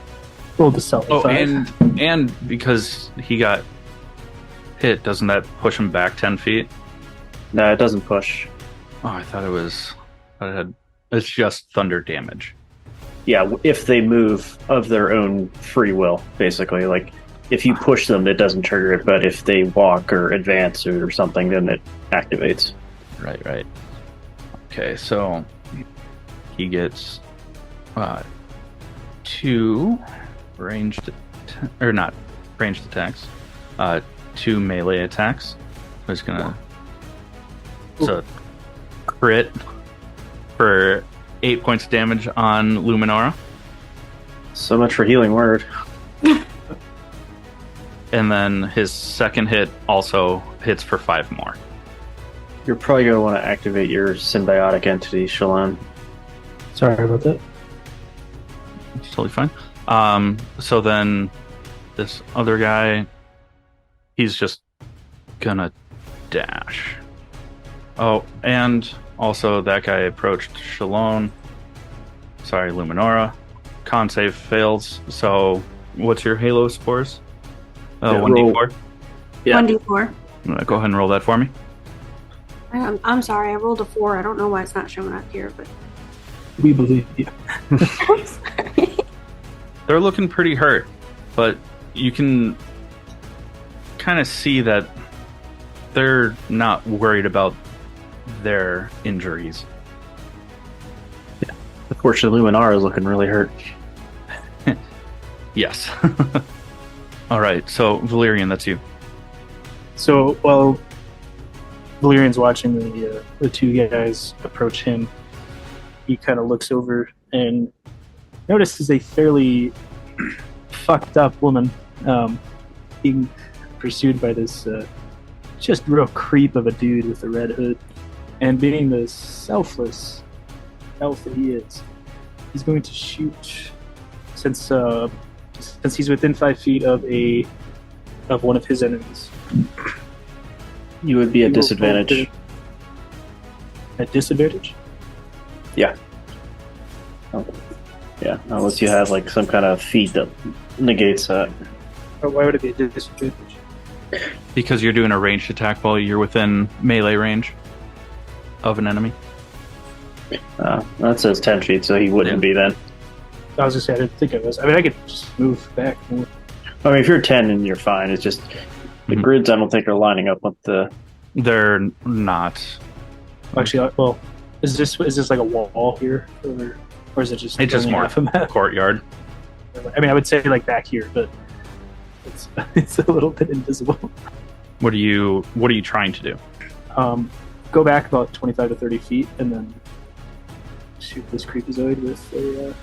Roll the self. Oh, and because he got hit, doesn't that push him back 10 feet? No, it doesn't push. Oh, I thought it had. It's just thunder damage. Yeah, if they move of their own free will, basically. Like, if you push them, it doesn't trigger it, but if they walk or advance or something, then it activates. Right. Okay, so he gets 2 ranged, or not ranged attacks, 2 melee attacks. So he's gonna. It's a crit for 8 points of damage on Luminora. So much for healing word. And then his second hit also hits for 5 more. You're probably going to want to activate your symbiotic entity, Schaloan. Sorry about that. It's totally fine. So then this other guy, he's just gonna dash. Oh, and also that guy approached Schaloan. Sorry, Luminora. Con save fails. So what's your Halo spores? 1d4. Yeah. 1d4. Go ahead and roll that for me. I'm sorry, I rolled a 4. I don't know why it's not showing up here, but We believe you. I'm sorry. They're looking pretty hurt, but you can kind of see that they're not worried about their injuries. Unfortunately, Luminara is looking really hurt. Yes. All right, so Valerian, that's you. So while Valerian's watching the two guys approach him, he kind of looks over and notices a fairly fucked up woman being pursued by this just real creep of a dude with a red hood. And being the selfless elf that he is, he's going to shoot since he's within 5 feet of one of his enemies. You would be at disadvantage. At disadvantage? Yeah. Oh. Yeah, unless you have like some kind of feat that negates that. Or why would it be a disadvantage? Because you're doing a ranged attack while you're within melee range of an enemy. That says 10 feet, so he wouldn't be then. I was just saying, I didn't think of this. I mean, I could just move back. I mean, if you're 10 and you're fine, it's just the grids I don't think are lining up with the... They're not. Actually, well, is this like a wall here? Or is it just... It's just only more half a map? courtyard. I mean, I would say like back here, but it's a little bit invisible. What are you trying to do? Go back about 25 to 30 feet and then shoot this creepazoid with a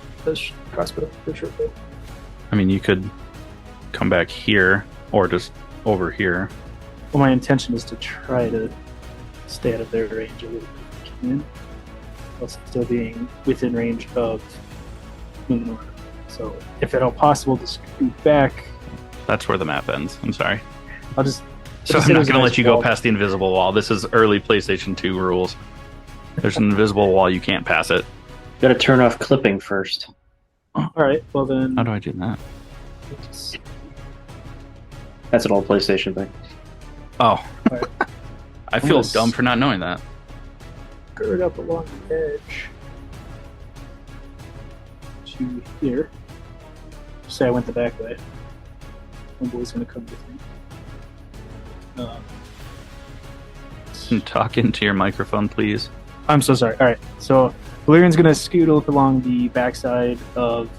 crossbow for a short bow. I mean, you could come back here or just over here. Well, my intention is to try to stay out of their range a little bit if I can, while still being within range of Luminora. So, if at all possible, to scoot back. That's where the map ends. I'm sorry. I'll just So I'm not going to let you go past the invisible wall. This is early PlayStation 2 rules. There's an invisible wall. You can't pass it. Got to turn off clipping first. All right. Well then. How do I do that? That's an old PlayStation thing. Oh. Right. I feel dumb for not knowing that. Gird up along the edge to here. Say I went the back way. Homeboy's gonna come with me. Talk into your microphone, please. I'm so sorry. All right, so Valerian's gonna scoot up along the backside of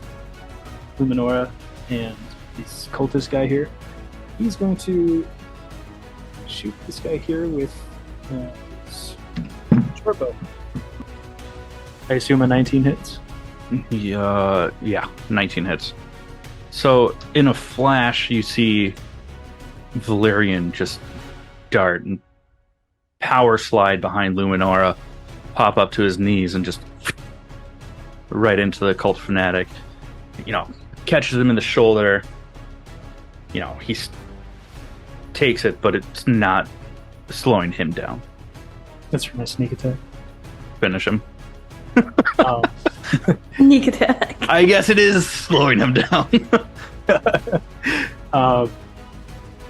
Luminora and this cultist guy here. He's going to shoot this guy here with his short bow. I assume a 19 hits. Yeah, 19 hits. So in a flash, you see Valerian just dart and power slide behind Luminora, pop up to his knees, and just right into the cult fanatic. Catches him in the shoulder. He takes it, but it's not slowing him down. That's for my sneak attack. Finish him. Sneak attack. I guess it is slowing him down.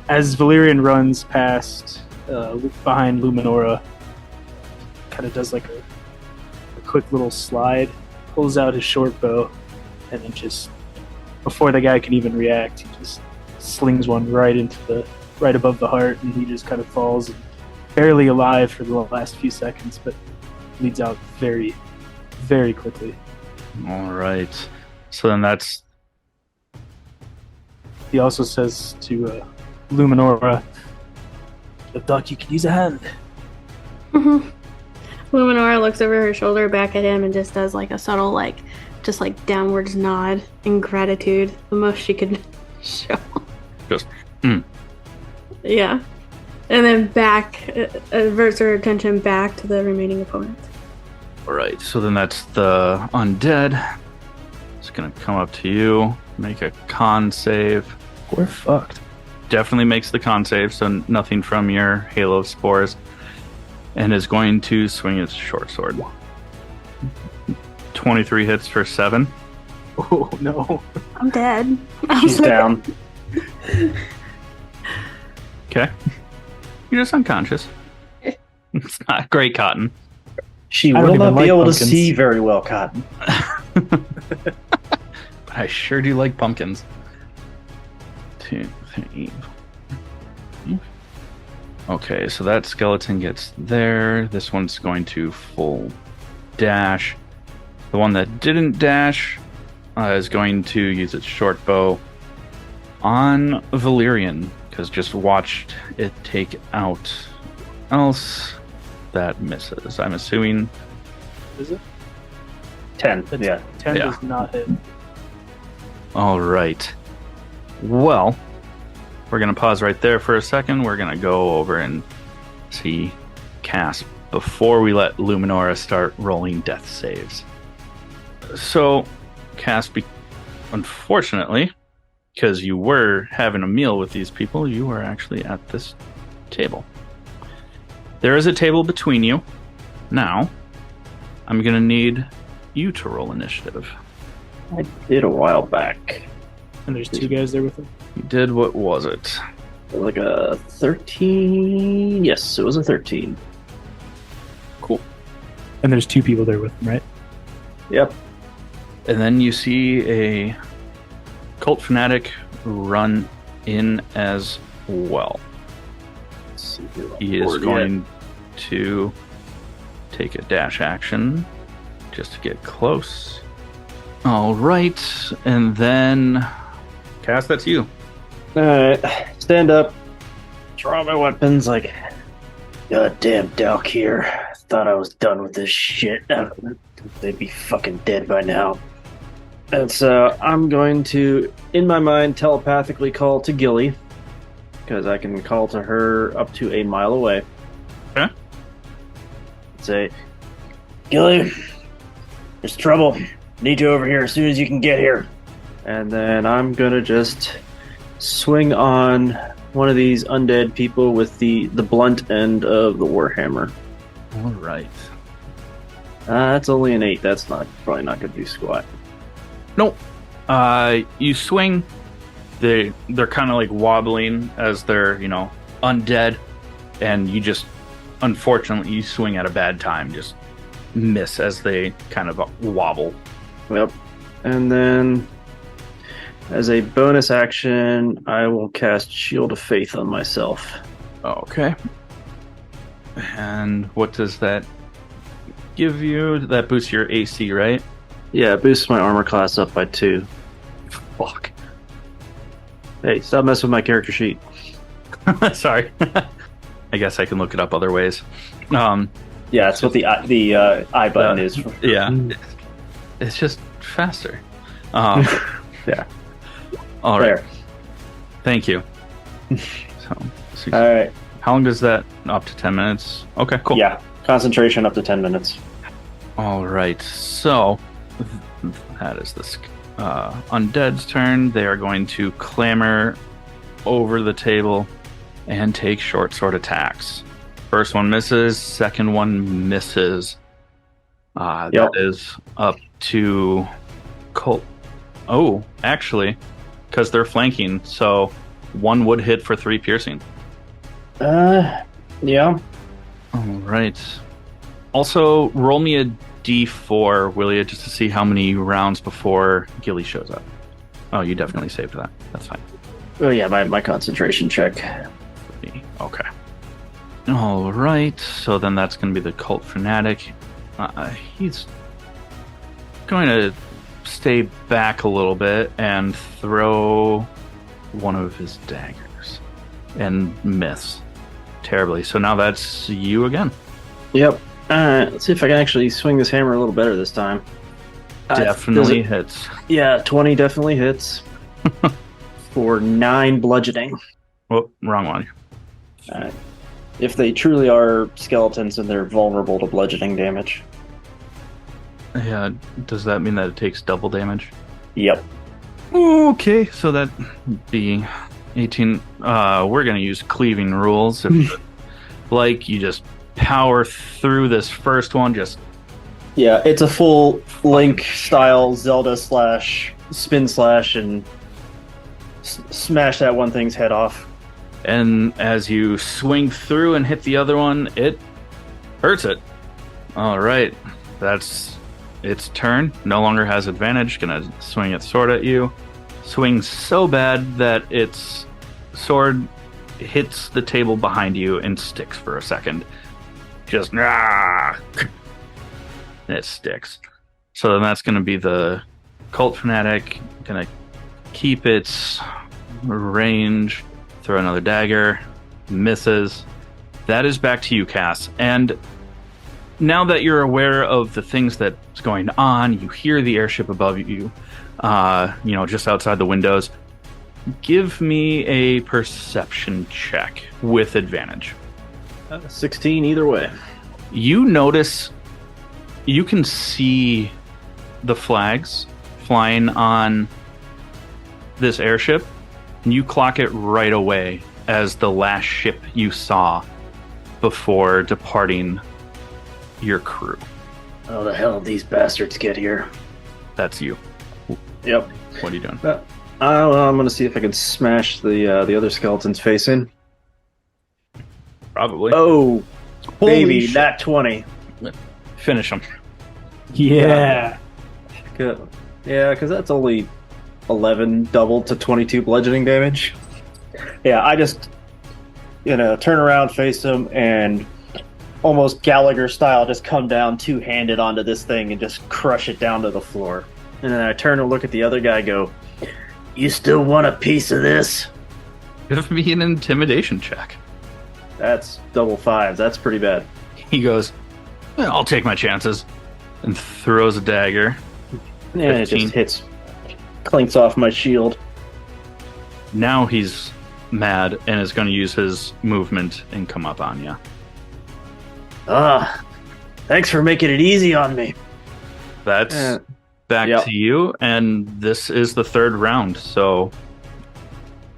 As Valerian runs past behind Luminora, kind of does like a quick little slide, pulls out his short bow, and then just before the guy can even react, he just slings one right above the heart, and he just kind of falls, barely alive for the last few seconds, but bleeds out very, very quickly. All right. So then that's... He also says to Luminora, "Doc, you can use a hand." Mm-hmm. Luminora looks over her shoulder back at him and just does like a subtle, just downwards nod in gratitude, the most she could show. Just, Yeah. And then back, averts her attention back to the remaining opponents. All right. So then that's the undead. It's going to come up to you, make a con save. We're fucked. Definitely makes the con save, so nothing from your Halo of Spores. And is going to swing its short sword. 23 hits for 7. Oh, no. I'm dead. She's down. Okay. You're just unconscious. It's not great, Cotton. She I don't will not even be like able pumpkins. to see very well, Cotton. I sure do like pumpkins. 2, 3. Okay, so that skeleton gets there. This one's going to full dash. The one that didn't dash is going to use its short bow on Valerian, because just watched it take out else. That misses. I'm assuming. Is it? 10. That's- Yeah. 10 Yeah. does not hit. All right. Well, we're going to pause right there for a second. We're going to go over and see Cass before we let Luminora start rolling death saves. So, Cass, unfortunately, because you were having a meal with these people, you are actually at this table. There is a table between you. Now, I'm going to need you to roll initiative. I did a while back. And there's 2 guys there with him. You did, what was it? Like a 13. Yes, it was a 13. Cool. And there's 2 people there with him, right? Yep. And then you see a cult fanatic run in as well. Let's see who I'm He is bored going to take a dash action just to get close. All right, and then Cass, that's you. yet. Alright. Stand up. Draw my weapons like goddamn Dalkir. Thought I was done with this shit. They'd be fucking dead by now. And so I'm going to, in my mind, telepathically call to Gilly, because I can call to her up to a mile away. Okay. Say, Gilly, there's trouble. Need you over here as soon as you can get here. And then I'm gonna just swing on one of these undead people with the blunt end of the warhammer. All right. That's only an 8. That's probably not going to do squat. Nope. You swing. They're kind of like wobbling as they're, undead. And you just, unfortunately, you swing at a bad time. Just miss as they kind of wobble. Yep. And then, as a bonus action, I will cast Shield of Faith on myself. Okay. And what does that give you? That boosts your AC, right? Yeah, it boosts my armor class up by 2. Fuck. Hey, stop messing with my character sheet. Sorry. I guess I can look it up other ways. Yeah, that's what the I button is. Yeah. It's just faster. Yeah. All right. There. Thank you. So, All right. how long does that? Up to 10 minutes? Okay, cool. Yeah, concentration up to 10 minutes. All right. So, that is this undead's turn. They are going to clamber over the table and take short sword attacks. First one misses. Second one misses. That is up to Colt. Oh, actually, because they're flanking, so one would hit for 3 piercing. Yeah. All right. Also, roll me a d4, will you, just to see how many rounds before Gilly shows up. Oh, you definitely saved that. That's fine. Oh yeah, my concentration check. Okay. All right. So then that's going to be the cult fanatic. He's going to stay back a little bit and throw one of his daggers and miss terribly. So now that's you again. Yep. Let's see if I can actually swing this hammer a little better this time. Definitely hits. Yeah, 20 definitely hits. For 9 bludgeoning. Oh, wrong one. If they truly are skeletons, then they're vulnerable to bludgeoning damage. Yeah, does that mean that it takes double damage? Yep. Okay, so that be 18. We're going to use cleaving rules. If like, you just power through this first one, just... Yeah, it's a full Link style Zelda slash spin slash and smash that one thing's head off. And as you swing through and hit the other one, it hurts it. All right, that's its turn. No longer has advantage. Gonna swing its sword at you. Swings so bad that its sword hits the table behind you and sticks for a second. Just it sticks. So then that's gonna be the cult fanatic. Gonna keep its range. Throw another dagger. Misses. That is back to you, Cass. And now that you're aware of the things that's going on, you hear the airship above you, just outside the windows. Give me a perception check with advantage. 16 either way. You notice, you can see the flags flying on this airship, and you clock it right away as the last ship you saw before departing your crew. How the hell did these bastards get here? That's you. Yep. What are you doing? I'm going to see if I can smash the other skeleton's face in. Probably. Oh, Holy baby, shit. that 20. Finish him. Yeah. Good. Yeah, because that's only 11 doubled to 22 bludgeoning damage. Yeah, I just, turn around, face him, and almost Gallagher style just come down two-handed onto this thing and just crush it down to the floor. And then I turn and look at the other guy, go, "You still want a piece of this?" Give me an intimidation check. That's double 5. That's pretty bad. He goes, "I'll take my chances," and throws a dagger. And it 15. just hits, clinks off my shield. Now he's mad and is going to use his movement and come up on you. Thanks for making it easy on me. That's back yep. to you, and this is the third round. So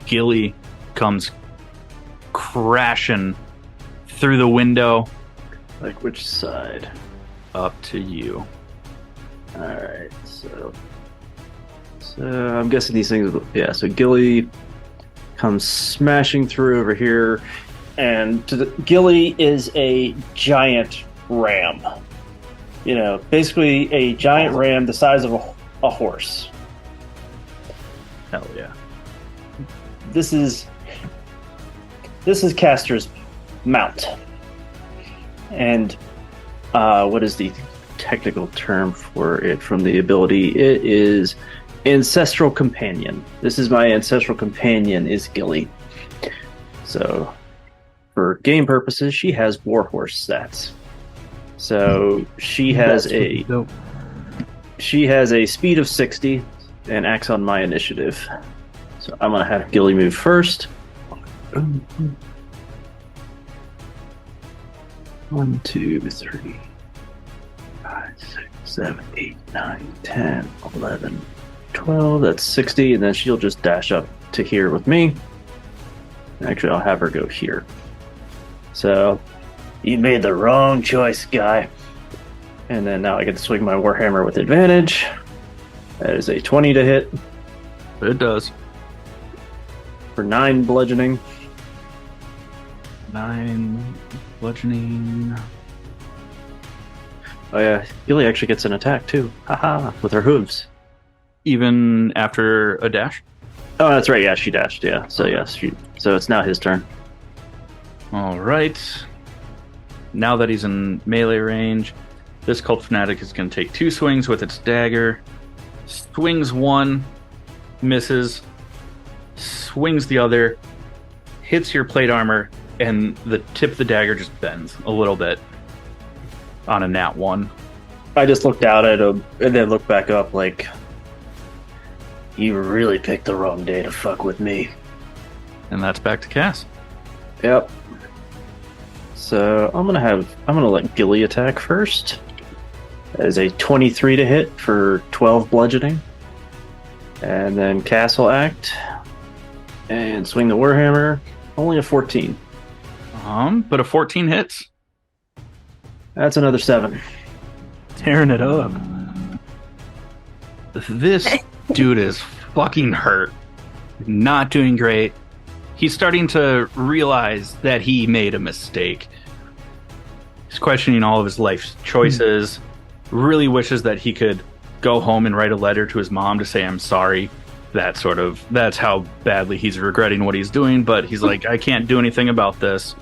Gilly comes crashing through the window. Like which side? Up to you. All right, so I'm guessing these things. Yeah, so Gilly comes smashing through over here, and Gilly is a giant ram. You know, basically a giant ram the size of a horse. Hell yeah. This is Castor's mount, and what is the technical term for it from the ability? It is ancestral companion. This is my ancestral companion, is Gilly. So for game purposes, she has warhorse stats. So she has a speed of 60 and acts on my initiative. So I'm gonna have Gilly move first. 1, 2, 3, 5, 6, 7, 8, 9, 10, 11, 12. That's 60, and then she'll just dash up to here with me. Actually, I'll have her go here. So, you made the wrong choice, guy. And then now I get to swing my Warhammer with advantage. That is a 20 to hit. It does. For 9 bludgeoning. 9 bludgeoning. Oh yeah, Gilly actually gets an attack too. Haha, with her hooves. Even after a dash? Oh, that's right. Yeah, she dashed. Yeah. So yes, so it's now his turn. All right. Now that he's in melee range, this cult fanatic is going to take 2 swings with its dagger. Swings 1, misses. Swings the other, hits your plate armor, and the tip of the dagger just bends a little bit on a nat 1. I just looked out at him and then looked back up like, you really picked the wrong day to fuck with me. And that's back to Cass. Yep. So I'm gonna let Gilly attack first. That is a 23 to hit for 12 bludgeoning. And then Cass will act and swing the Warhammer. Only a 14. But a 14 hits. That's another 7. Tearing it up. This dude is fucking hurt. Not doing great. He's starting to realize that he made a mistake. He's questioning all of his life choices. Really wishes that he could go home and write a letter to his mom to say, I'm sorry. That's how badly he's regretting what he's doing. But he's like, I can't do anything about this.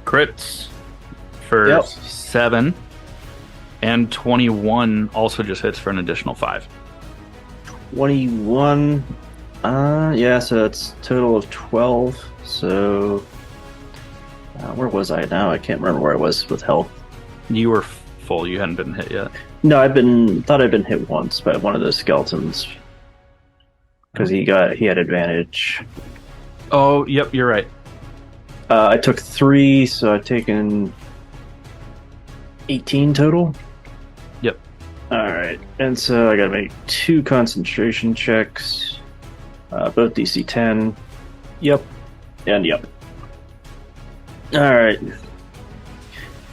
Crits for 7. And 21 also just hits for an additional 5. 21. Yeah, so that's a total of 12. So, where was I now? I can't remember where I was with health. You were full. You hadn't been hit yet. No, thought I'd been hit once by one of those skeletons. Because he had advantage. Oh, yep, you're right. I took 3, so I've taken 18 total. Yep. Alright, and so I gotta make 2 concentration checks. Both DC 10. Yep. And yep. Alright.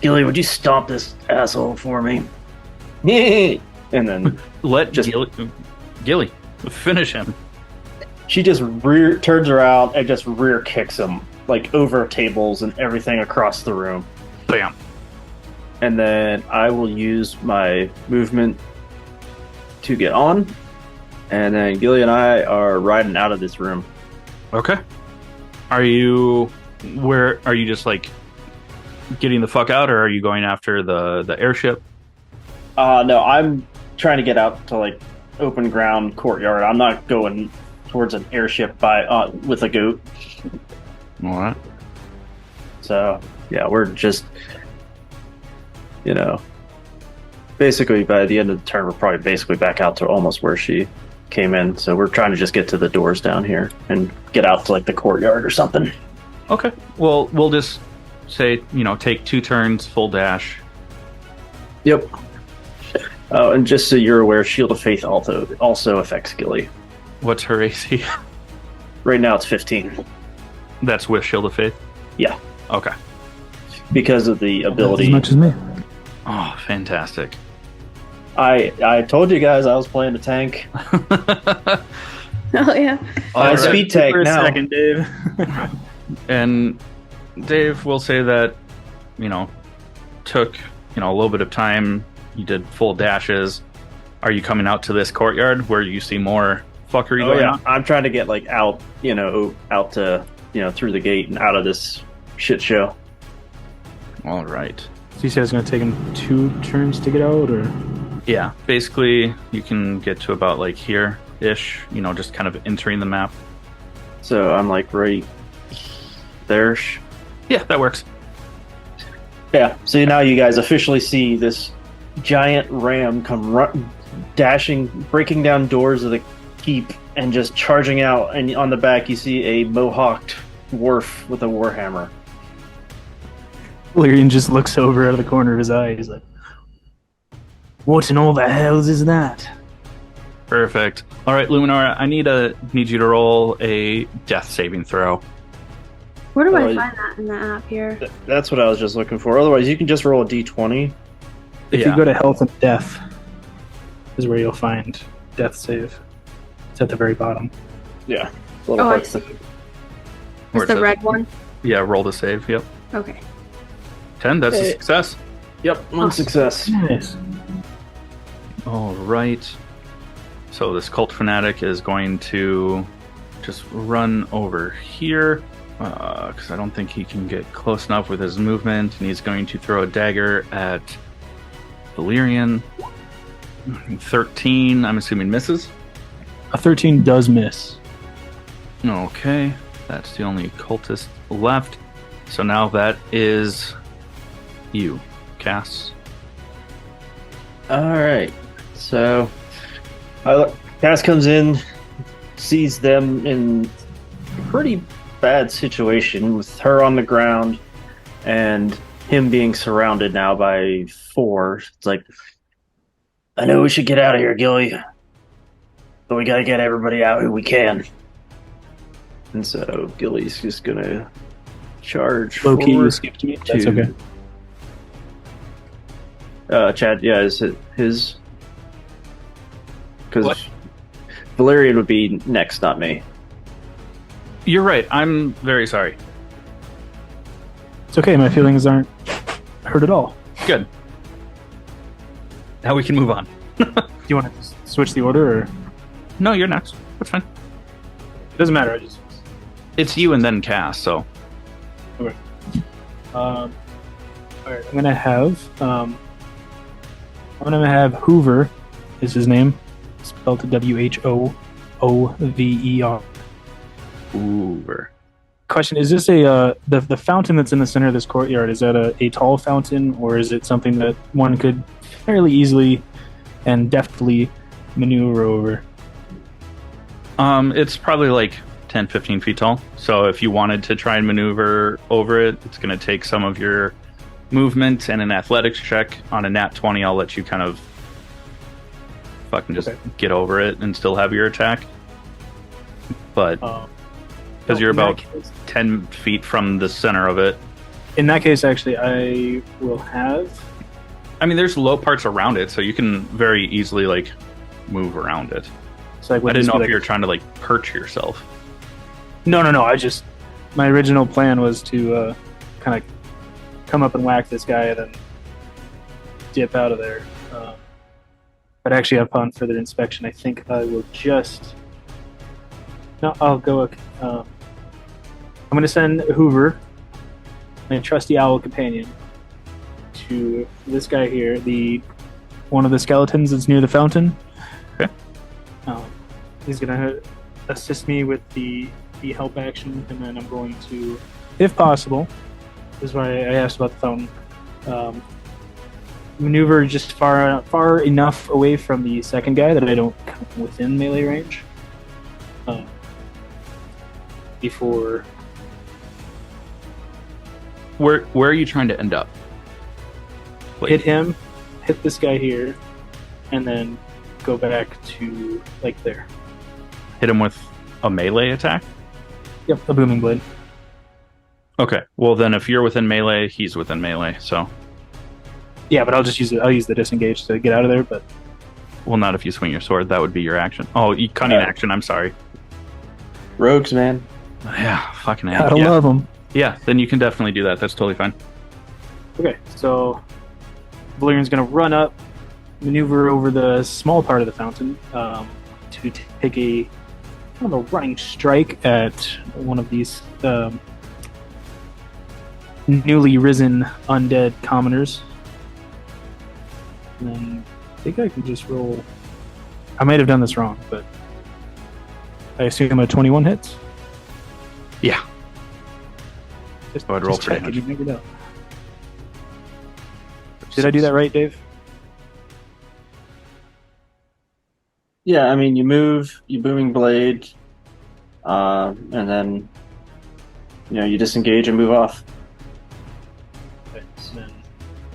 Gilly, would you stomp this asshole for me? And then let Gilly finish him. She just turns around and just rear kicks him, like over tables and everything across the room. Bam. And then I will use my movement to get on. And then Gilly and I are riding out of this room. Okay. Are you just like getting the fuck out, or are you going after the airship? No, I'm trying to get out to like open ground courtyard. I'm not going towards an airship with a goat. All right. So yeah, we're just, basically by the end of the turn, we're probably basically back out to almost where she came in. So we're trying to just get to the doors down here and get out to like the courtyard or something. Okay. Well, we'll just say, take 2 turns, full dash. Yep. Oh, and just so you're aware, Shield of Faith also affects Gilly. What's her AC? Right now it's 15. That's with Shield of Faith? Yeah. Okay. Because of the That's ability. as much as me. Oh, fantastic. I told you guys I was playing a tank. Oh yeah. I speed tank For a now. second, Dave. And Dave will say that, took, a little bit of time. You did full dashes. Are you coming out to this courtyard where you see more fuckery going on? I'm trying to get like out to through the gate and out of this shit show. All right. So you said it's going to take him 2 turns to get out, or? Yeah, basically you can get to about like here-ish, just kind of entering the map. So I'm like right there. Yeah, that works. Yeah. So now you guys officially see this giant ram come dashing, breaking down doors of the keep, and just charging out. And on the back, you see a mohawked dwarf with a warhammer. Valerian just looks over out of the corner of his eye. He's like, "What in all the hells is that?" Perfect. All right, Luminora, I need you to roll a death saving throw. Where do I Oh, find that in the app here? That's what I was just looking for. Otherwise, you can just roll a d20. If you go to health and death, is where you'll find death save. It's at the very bottom. Yeah. Oh, I see. Where It's it the says- red one. Yeah, roll to save. Yep. Okay. 10, that's a Hey. success. Yep. One success. Nice. All right. So this cult fanatic is going to just run over here because I don't think he can get close enough with his movement, and he's going to throw a dagger at Valerian. 13, I'm assuming misses. A 13 does miss. Okay, that's the only cultist left. So now that is you, Cass. All right. So, Cass comes in, sees them in a pretty bad situation with her on the ground and him being surrounded now by 4. It's like, I know we should get out of here, Gilly, but we gotta get everybody out who we can. And so Gilly's just gonna charge Low key, you forward skipped me. That's to- okay. Chad, yeah, is it his? Because What? Valerian would be next, not me. You're right. I'm very sorry. It's okay. My feelings aren't hurt at all. Good. Now we can move on. Do you want to switch the order, or No, you're next. That's fine. it doesn't matter? I just It's you and then Cass, so. all right. I'm gonna have Hoover is his name, spelled Whoover. Hoover. Question: is this the fountain that's in the center of this courtyard? Is that a tall fountain, or is it something that one could fairly easily and deftly maneuver over? It's probably like 10, 15 feet tall. So if you wanted to try and maneuver over it, it's going to take some of your movement and an athletics check. On a nat 20, I'll let you kind of fucking just get over it and still have your attack. But because you're in that about case- 10 feet from the center of it. In that case, actually, I will have. I mean, there's low parts around it, so you can very easily like move around it. So I didn't know if you were trying to like perch yourself. No. I just my original plan was to kind of come up and whack this guy and then dip out of there. But actually, upon further inspection, I think I will just. No, I'll go. I'm going to send Hoover, my trusty owl companion, to this guy here, one of the skeletons that's near the fountain. Okay. He's going to assist me with the help action, and then I'm going to, if possible, this is why I asked about the fountain, maneuver just far enough away from the second guy that I don't come within melee range. Before Where are you trying to end up? hit him, hit this guy here, and then go back to like there. Hit him with a melee attack? Yep, a booming blade. Okay. Well, then if you're within melee, he's within melee. So, Yeah, but I'll just use it. I'll use the disengage to get out of there. But well, not if you swing your sword. That would be your action. Oh, cunning action. I'm sorry. Rogues, man. Yeah, fucking hell. gotta Yeah. love them. Yeah, then you can definitely do that. That's totally fine. Okay, so Valerian's gonna run up, maneuver over the small part of the fountain to take a kind of a running strike at one of these newly risen undead commoners. And then I think I can just roll. I might have done this wrong, but I assume a 21 hits. Yeah. Just, Go ahead, roll just for check it, damage. you never know. Did I do that right, Dave? Yeah, I mean, you move, you booming blade, and then you disengage and move off. Okay, so then,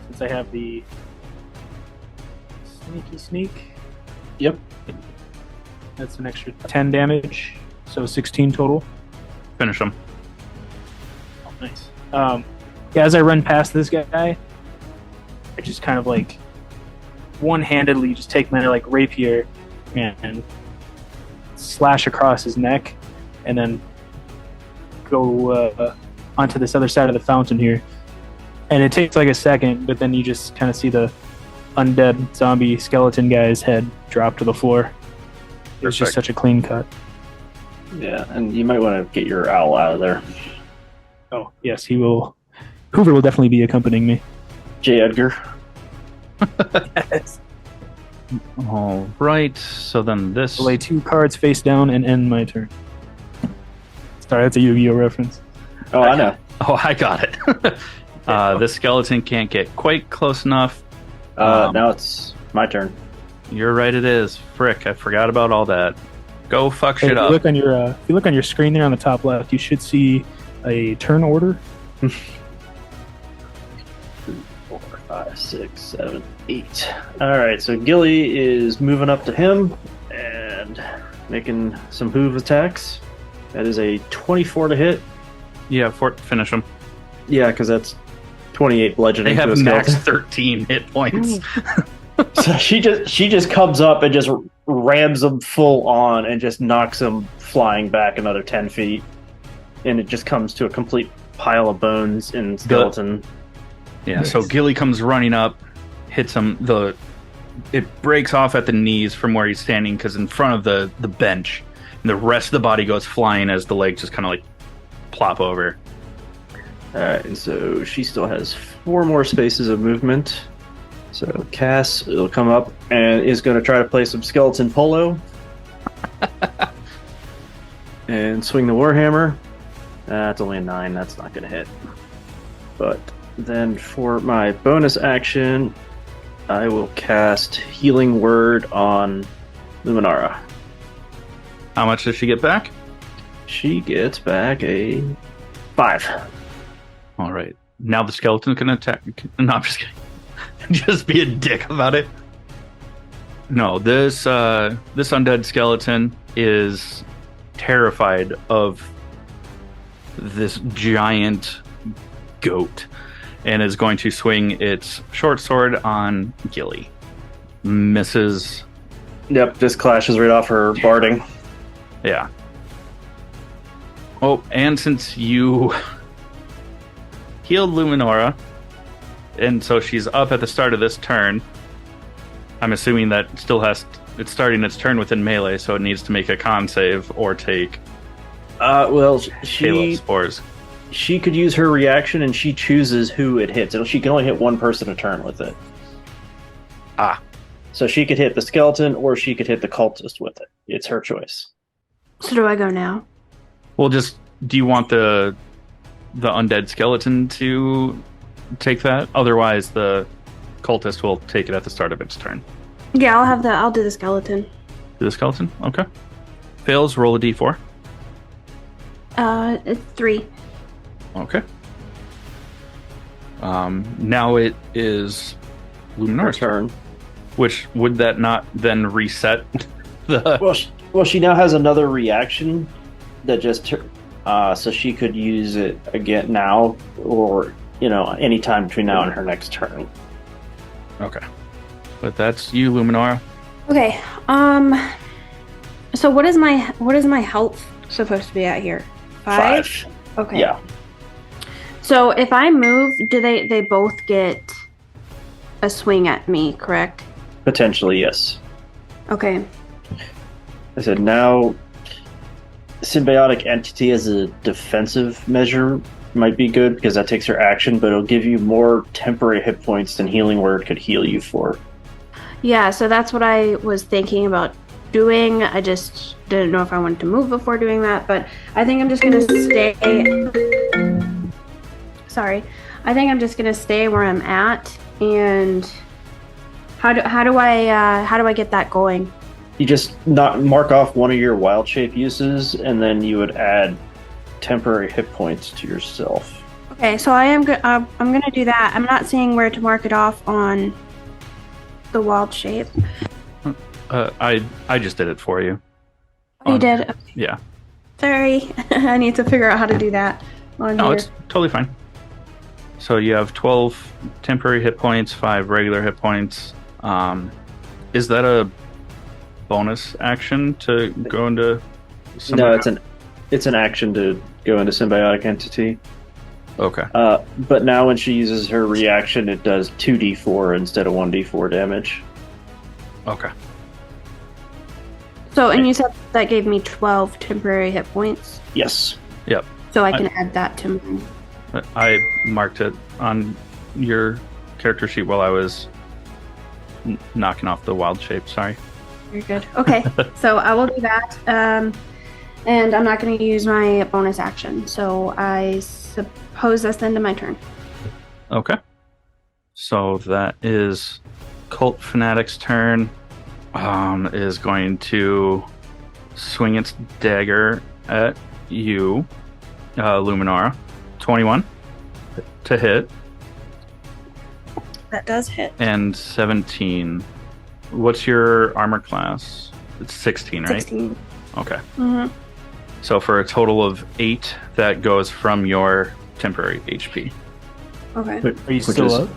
since I have the sneak, Yep. that's an extra 10 damage, so 16 total. Finish him. Oh, nice. Yeah, as I run past this guy, I just kind of like one-handedly just take my like rapier and slash across his neck, and then go onto this other side of the fountain here. And it takes like a second, but then you just kind of see the undead zombie skeleton guy's head drop to the floor. It's just Perfect. such a clean cut. Yeah, and you might want to get your owl out of there. Oh, yes, he will. Hoover will definitely be accompanying me. J. Edgar. Yes. All right. So then this. I'll lay 2 cards face down and end my turn. Sorry, that's a Yu-Gi-Oh reference. Oh, I know. Oh, I got it. This skeleton can't get quite close enough. Now it's my turn. You're right. It is. Frick! I forgot about all that. Go fuck Hey, shit if up. you look on your screen there on the top left, you should see a turn order. 4, 5, 6, 7, 8. Alright, so Gilly is moving up to him and making some hoof attacks. That is a 24 to hit. Yeah, finish him. Yeah, because that's 28 bludgeoning. They to have a max skeleton. 13 hit points. So she just comes up and just rams him full on and just knocks him flying back another 10 feet. And it just comes to a complete pile of bones and skeleton. Yeah, so Gilly comes running up, hits him. It breaks off at the knees from where he's standing because in front of the bench, and the rest of the body goes flying as the legs just kind of like plop over. Alright, and so she still has 4 more spaces of movement. So Cass will come up and is going to try to play some skeleton polo. And swing the Warhammer. That's only a 9, that's not going to hit. But then for my bonus action, I will cast Healing Word on Luminora. How much does she get back? She gets back a 5. All right. Now the skeleton can attack. No, I'm just kidding. Just be a dick about it. No, this undead skeleton is terrified of this giant goat and is going to swing its short sword on Gilly. Misses. Yep, just clashes right off her barding. Yeah. Oh, and since you healed Luminora, and so she's up at the start of this turn, I'm assuming that it's starting its turn within melee, so it needs to make a con save or take Well, Halo spores. she could use her reaction and she chooses who it hits. She can only hit one person a turn with it. Ah. So she could hit the skeleton or she could hit the cultist with it. It's her choice. So do I go now? Well, do you want the undead skeleton to take that? Otherwise, the cultist will take it at the start of its turn. Yeah, I'll do the skeleton. Do the skeleton? Okay. Fails, roll a d4. It's 3. Okay. Now it is Her Luminora's turn. Which would that not then reset the? Well, she now has another reaction that just So she could use it again now, or any time between now and her next turn. Okay. But that's you, Luminora. Okay. So what is my health supposed to be at here? 5? Okay. Yeah. So if I move, do they both get a swing at me, correct? Potentially, yes. Okay. I said now symbiotic entity as a defensive measure might be good because that takes her action, but it'll give you more temporary hit points than healing word could heal you for. Yeah, so that's what I was thinking about doing. I just didn't know if I wanted to move before doing that, but I think I'm just gonna stay. Sorry, I think I'm just gonna stay where I'm at. And how do I get that going? You just not mark off one of your wild shape uses, and then you would add temporary hit points to yourself. Okay, so I'm gonna do that. I'm not seeing where to mark it off on the wild shape. I just did it for you. Oh, you did? Okay. Yeah. Sorry, I need to figure out how to do that on No, here. it's totally fine. So you have 12 temporary hit points, 5 regular hit points. Is that a bonus action to go into symbiotic? No, it's an action to go into symbiotic entity. Okay. But now when she uses her reaction, it does 2d4 instead of 1d4 damage. Okay. So, and you said that gave me 12 temporary hit points, Yes. Yep. so I can add that to mine. I marked it on your character sheet while I was knocking off the wild shape. Sorry. You're good. Okay, so I will do that. And I'm not going to use my bonus action. So I suppose that's the end of my turn. Okay. So that is Cult Fanatic's turn. Is going to swing its dagger at you, Luminara. 21 to hit. That does hit. And 17. What's your armor class? It's 16, right? 16. Okay. Mm-hmm. So for a total of 8, that goes from your temporary HP. Okay. Are you still up?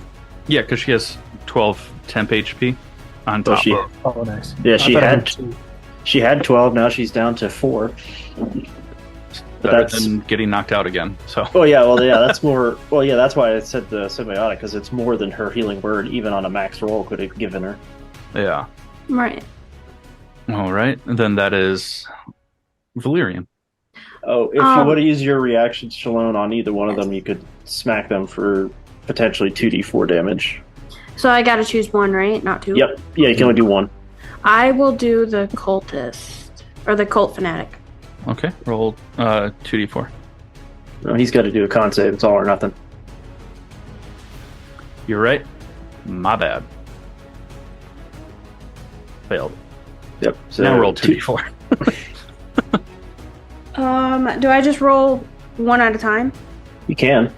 Yeah, because she has 12 temp HP on top she- of... Oh, nice. Yeah, I she thought I had 2. she had 12. Now she's down to 4. But better that's than getting knocked out again. So oh yeah, well yeah, that's more. Well yeah, that's why I said the symbiotic because it's more than her healing word, even on a max roll, could have given her. yeah. Right. All right. And then that is Valerian. Oh, if you want to use your reactions, Schaloan, on either one of them, you could smack them for potentially 2d4 damage. So I got to choose one, right? Not 2? Yep. Yeah, you can only do one. I will do the cultist, or the cult fanatic. Okay. Roll 2d4. No, he's got to do a con save. It's all or nothing. You're right. My bad. Failed. Yep. So Now roll 2d4. Do I just roll one at a time? You can.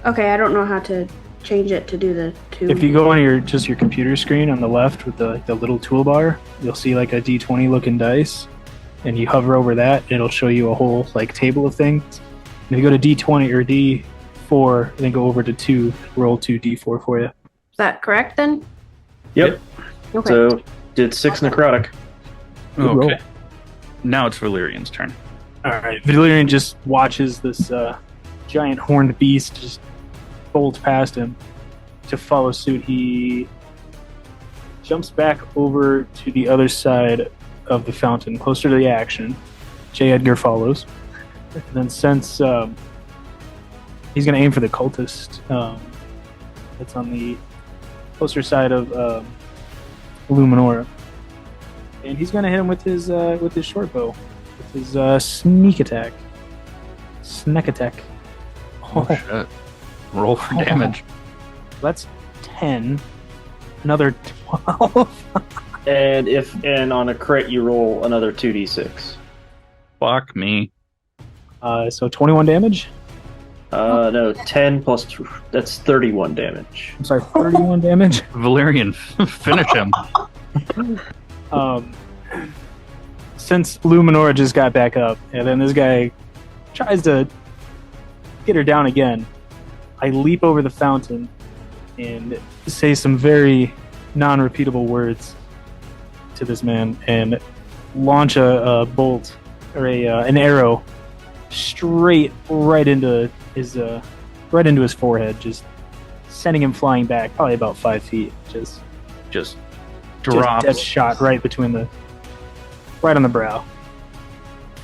Okay, I don't know how to change it to do the 2. If you go on your computer screen on the left with the little toolbar, you'll see like a D20 looking dice, and you hover over that, it'll show you a whole like table of things. And if you go to D20 or D4, then go over to 2, roll 2d4 for you. Is that correct then? Yep. Okay. So did 6 necrotic. Good roll. Okay. Now it's Valerian's turn. All right, Valerian just watches this giant horned beast just bolt past him. To follow suit, he jumps back over to the other side of the fountain, closer to the action. J. Edgar follows. And then since he's going to aim for the cultist that's on the closer side of Luminora. And he's going to hit him with his short bow. With his sneak attack. Snack attack. Oh, shit. Roll for damage. That's 10. Another 12. And on a crit, you roll another 2d6. Fuck me. So 21 damage. No, 10 plus 2, that's 31 damage. I'm sorry, 31 damage. Valerian, finish him. Since Luminora just got back up, and then this guy tries to get her down again, I leap over the fountain and say some very non-repeatable words to this man and launch a bolt or an arrow straight right into his forehead, just sending him flying back probably about 5 feet. Just drops. dead shot right on the brow.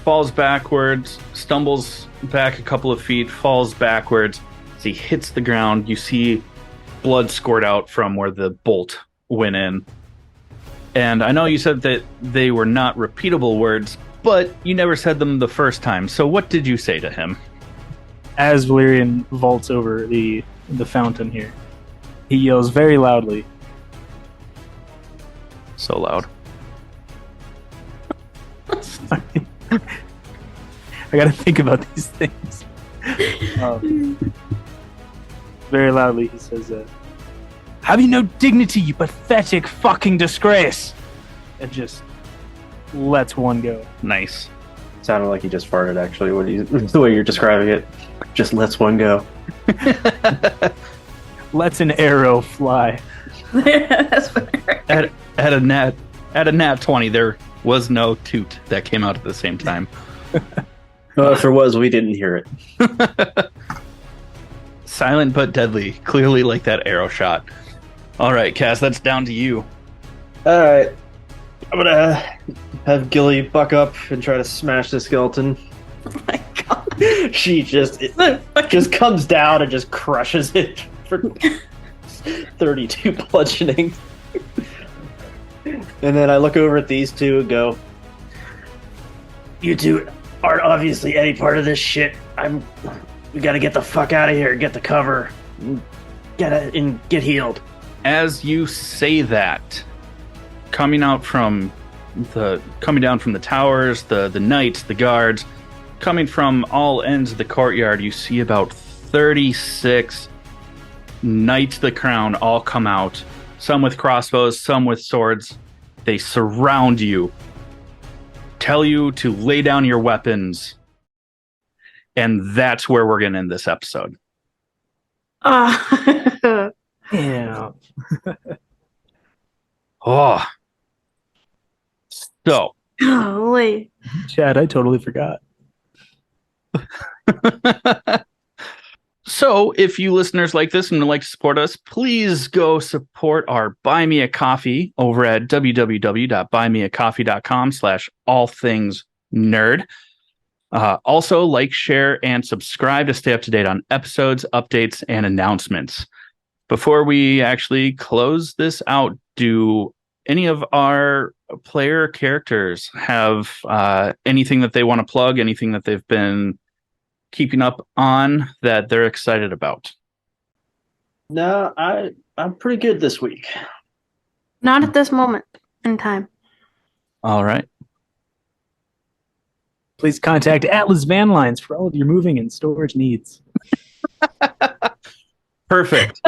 Falls backwards, stumbles back a couple of feet, falls backwards. As he hits the ground, you see blood squirt out from where the bolt went in. And I know you said that they were not repeatable words, but you never said them the first time. So what did you say to him? As Valerian vaults over the fountain here, he yells very loudly. So loud. Sorry. I gotta think about these things. Very loudly, he says, "Have you no dignity, you pathetic fucking disgrace?" And just lets one go. Nice. Sounded like he just farted, actually, the way you're describing it. Just lets one go. Lets an arrow fly. That's what I heard. At a nat 20, there was no toot that came out at the same time. Well, if there was, we didn't hear it. Silent but deadly, clearly like that arrow shot. All right, Cass, that's down to you. All right. I'm gonna have Gilly buck up and try to smash the skeleton. Oh my god. She just comes down and just crushes it for 32 bludgeoning. And then I look over at these two and go, "You two aren't obviously any part of this shit. We gotta get the fuck out of here, get the cover, get healed." As you say that, coming down from the towers, the knights, the guards, coming from all ends of the courtyard, you see about 36 Knights of the Crown all come out. Some with crossbows, some with swords. They surround you, tell you to lay down your weapons, and that's where we're going to end this episode. Yeah. Oh. So. Holy. Chad, I totally forgot. So, if you listeners like this and would like to support us, please go support our Buy Me a Coffee over at www.buymeacoffee.com/allthingsnerd. Also, like, share, and subscribe to stay up to date on episodes, updates, and announcements. Before we actually close this out, do any of our player characters have anything that they want to plug, anything that they've been keeping up on that they're excited about? No, I'm pretty good this week. Not at this moment in time. All right. Please contact Atlas Van Lines for all of your moving and storage needs. Perfect.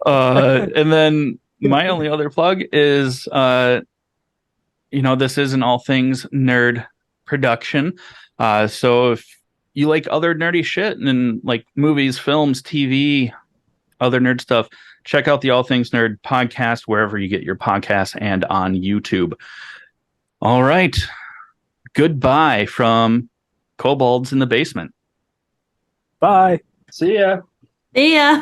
And then my only other plug is, this is an all things nerd production. So if you like other nerdy shit and like movies, films, TV, other nerd stuff, check out the All Things Nerd podcast wherever you get your podcasts and on YouTube. All right. Goodbye from Kobolds in the Basement. Bye. See ya. See ya.